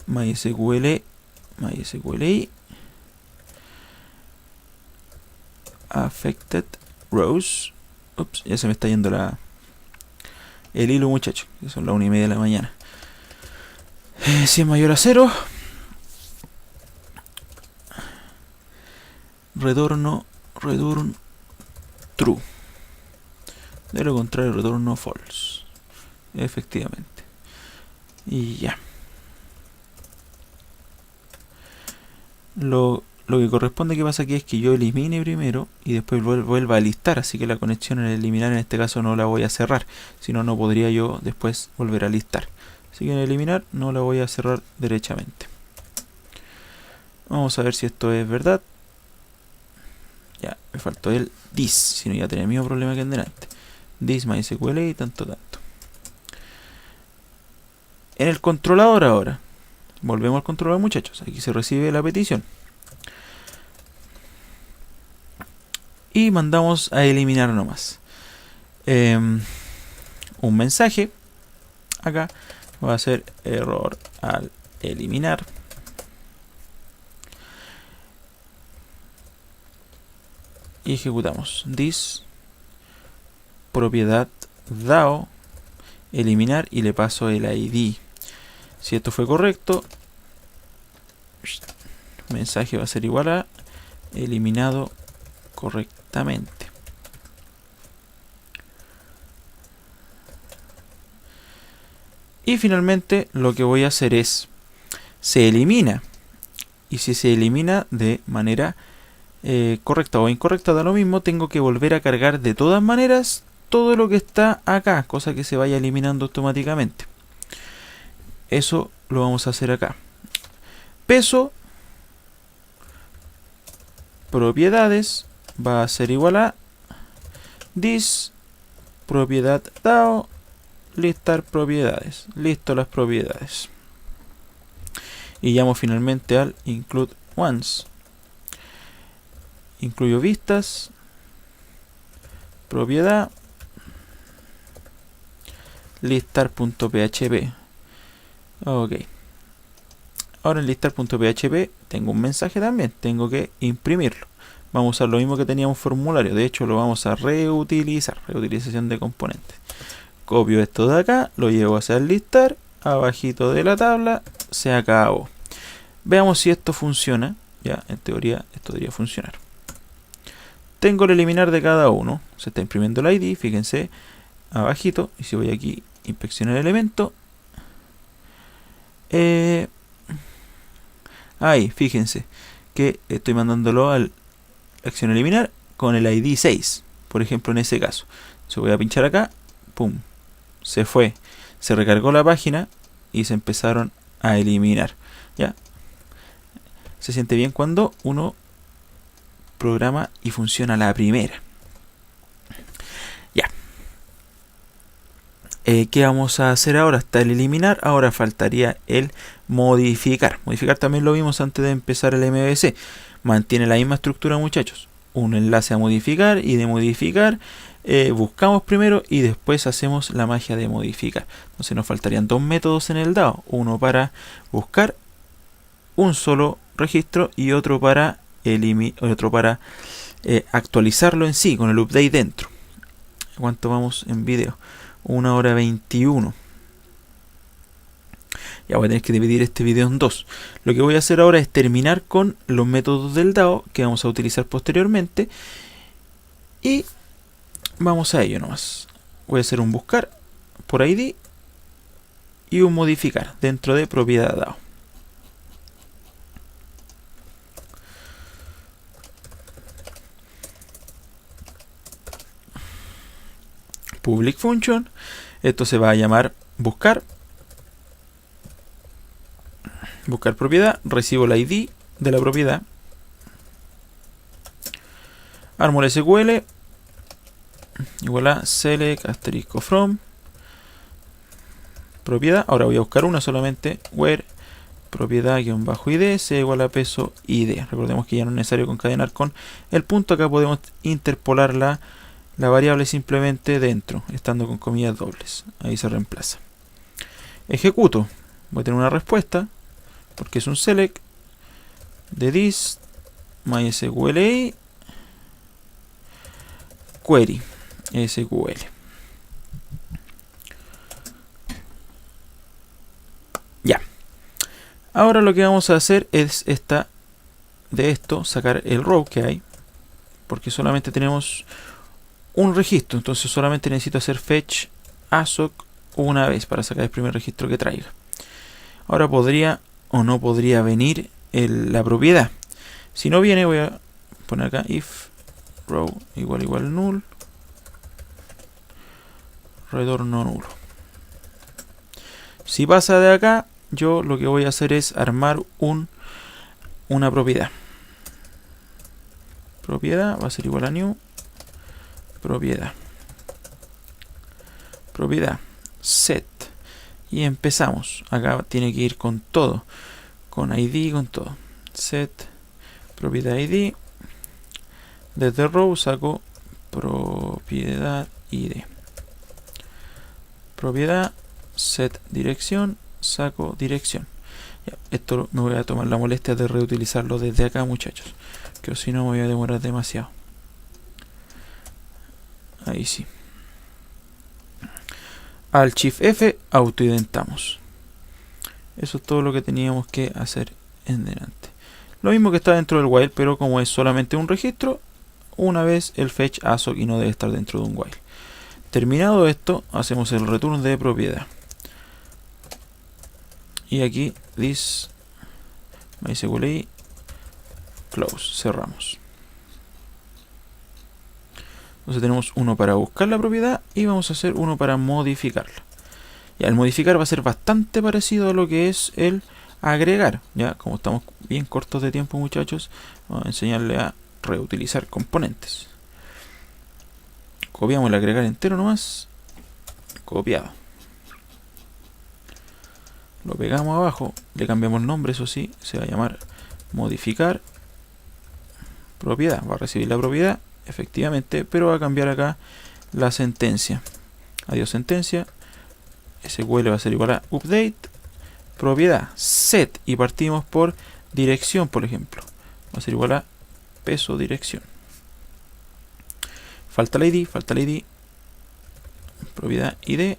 MySQL affected rows. Ups, ya se me está yendo el hilo, muchachos, que son las 1:30 de la mañana. Si es mayor a 0, return true. De lo contrario, retorno false. Efectivamente. Y ya. Lo que corresponde que pasa aquí es que yo elimine primero y después vuelva a listar, así que la conexión en eliminar en este caso no la voy a cerrar, si no, no podría yo después volver a listar. Así que en eliminar no la voy a cerrar derechamente. Vamos a ver si esto es verdad. Ya, me faltó el this, si no ya tenía el mismo problema que en delante. This MySQL y tanto. En el controlador ahora. Volvemos al controlador, muchachos. Aquí se recibe la petición. Y mandamos a eliminar nomás. Un mensaje. Acá va a ser error al eliminar. Y ejecutamos this propiedad DAO eliminar y le paso el ID. Si esto fue correcto, mensaje va a ser igual a eliminado correctamente. Y finalmente lo que voy a hacer es se elimina, y si se elimina de manera correcta o incorrecta, da lo mismo, tengo que volver a cargar de todas maneras todo lo que está acá, cosa que se vaya eliminando automáticamente. Eso lo vamos a hacer acá. Peso propiedades va a ser igual a this propiedad DAO listar propiedades. Listo las propiedades. Y llamo finalmente al include once. Incluyo vistas, propiedad, listar.php. Ok. Ahora en listar.php tengo un mensaje también, tengo que imprimirlo. Vamos a usar lo mismo que teníamos formulario, de hecho lo vamos a reutilizar, reutilización de componentes. Copio esto de acá, lo llevo hacia el listar, abajito de la tabla, se acabó. Veamos si esto funciona, ya en teoría esto debería funcionar. Tengo el eliminar de cada uno, se está imprimiendo el ID, fíjense, abajito, y si voy aquí, inspeccionar el elemento, ahí, fíjense, que estoy mandándolo a la acción eliminar con el ID 6, por ejemplo en ese caso. Se voy a pinchar acá, pum, se fue, se recargó la página y se empezaron a eliminar, ¿ya? Se siente bien cuando uno programa y funciona a la primera. Ya. ¿Qué vamos a hacer ahora? Está el eliminar, ahora faltaría el modificar. Modificar también lo vimos antes de empezar el MVC. Mantiene la misma estructura, muchachos. Un enlace a modificar y de modificar buscamos primero y después hacemos la magia de modificar. Entonces nos faltarían dos métodos en el DAO. Uno para buscar un solo registro y otro para actualizarlo en sí con el update dentro. ¿Cuánto vamos en video? 1 hora 21. Ya voy a tener que dividir este video en dos. Lo que voy a hacer ahora es terminar con los métodos del DAO que vamos a utilizar posteriormente y vamos a ello nomás. Voy a hacer un buscar por ID y un modificar dentro de propiedad DAO. Public function, esto se va a llamar buscar propiedad, recibo la ID de la propiedad, armor SQL igual a select asterisco from propiedad. Ahora voy a buscar una solamente, where propiedad-id sea igual a peso id. Recordemos que ya no es necesario concadenar con el punto, acá podemos interpolar la variable simplemente dentro, estando con comillas dobles. Ahí se reemplaza. Ejecuto. Voy a tener una respuesta, porque es un select de this mysqli query SQL. Ya. Ahora lo que vamos a hacer es de esto sacar el row que hay, porque solamente tenemos un registro, entonces solamente necesito hacer fetch ASOC una vez para sacar el primer registro que traiga. Ahora podría o no podría venir la propiedad. Si no viene, voy a poner acá if row igual null, retorno nulo. Si pasa de acá, yo lo que voy a hacer es armar una propiedad. Propiedad va a ser igual a new propiedad set y empezamos. Acá tiene que ir con todo, con id, con todo. Set propiedad id, desde row saco propiedad id, propiedad set dirección, saco dirección. Ya, esto me voy a tomar la molestia de reutilizarlo desde acá, muchachos, que si no me voy a demorar demasiado. Ahí sí. Al Shift F autoidentamos. Eso es todo lo que teníamos que hacer en delante. Lo mismo que está dentro del while, pero como es solamente un registro, una vez el fetch ASOC y no debe estar dentro de un while. Terminado esto, hacemos el return de propiedad. Y aquí this mysqli close, cerramos. Entonces tenemos uno para buscar la propiedad y vamos a hacer uno para modificarla. Ya, el modificar va a ser bastante parecido a lo que es el agregar. Ya, como estamos bien cortos de tiempo, muchachos, vamos a enseñarle a reutilizar componentes. Copiamos el agregar entero nomás. Copiado. Lo pegamos abajo, le cambiamos el nombre, eso sí, se va a llamar modificar propiedad. Va a recibir la propiedad, efectivamente, pero va a cambiar acá la sentencia. Adiós sentencia. SQL va a ser igual a update propiedad set y partimos por dirección, por ejemplo. Va a ser igual a peso dirección. Falta el ID, propiedad ID.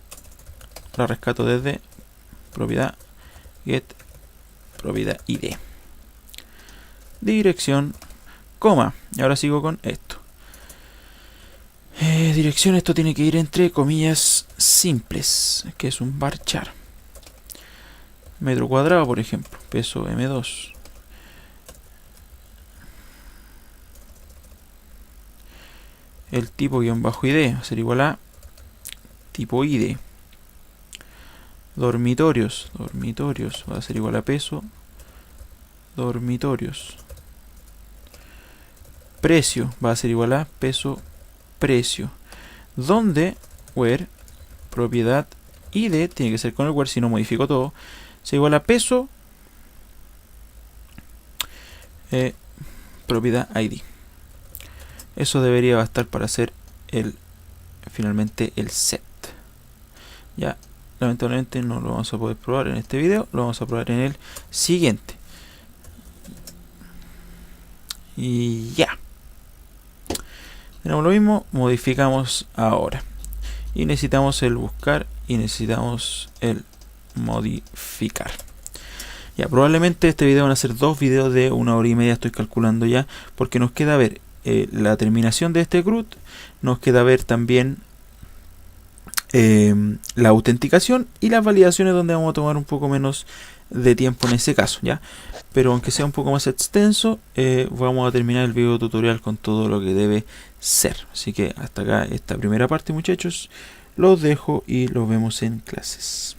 La rescato desde propiedad get propiedad ID. Dirección, coma. Y ahora sigo con esto. Dirección, esto tiene que ir entre comillas simples, que es un varchar. Metro cuadrado, por ejemplo, peso M2. El tipo guión bajo ID va a ser igual a tipo ID. Dormitorios va a ser igual a peso dormitorios. Precio va a ser igual a peso precio. Donde where propiedad ID tiene que ser con el where, si no modifico todo, se igual a peso propiedad ID. Eso debería bastar para hacer finalmente el set. Ya, lamentablemente no lo vamos a poder probar en este video, lo vamos a probar en el siguiente. Y ya. Tenemos lo mismo, modificamos ahora. Y necesitamos el buscar y necesitamos el modificar. Ya, probablemente este video van a ser 2 videos de 1 hora y media, estoy calculando ya, porque nos queda ver la terminación de este CRUD, nos queda ver también la autenticación y las validaciones, donde vamos a tomar un poco menos de tiempo en ese caso, ya. Pero aunque sea un poco más extenso, vamos a terminar el video tutorial con todo lo que debe ser. Así que hasta acá esta primera parte, muchachos. Los dejo y los vemos en clases.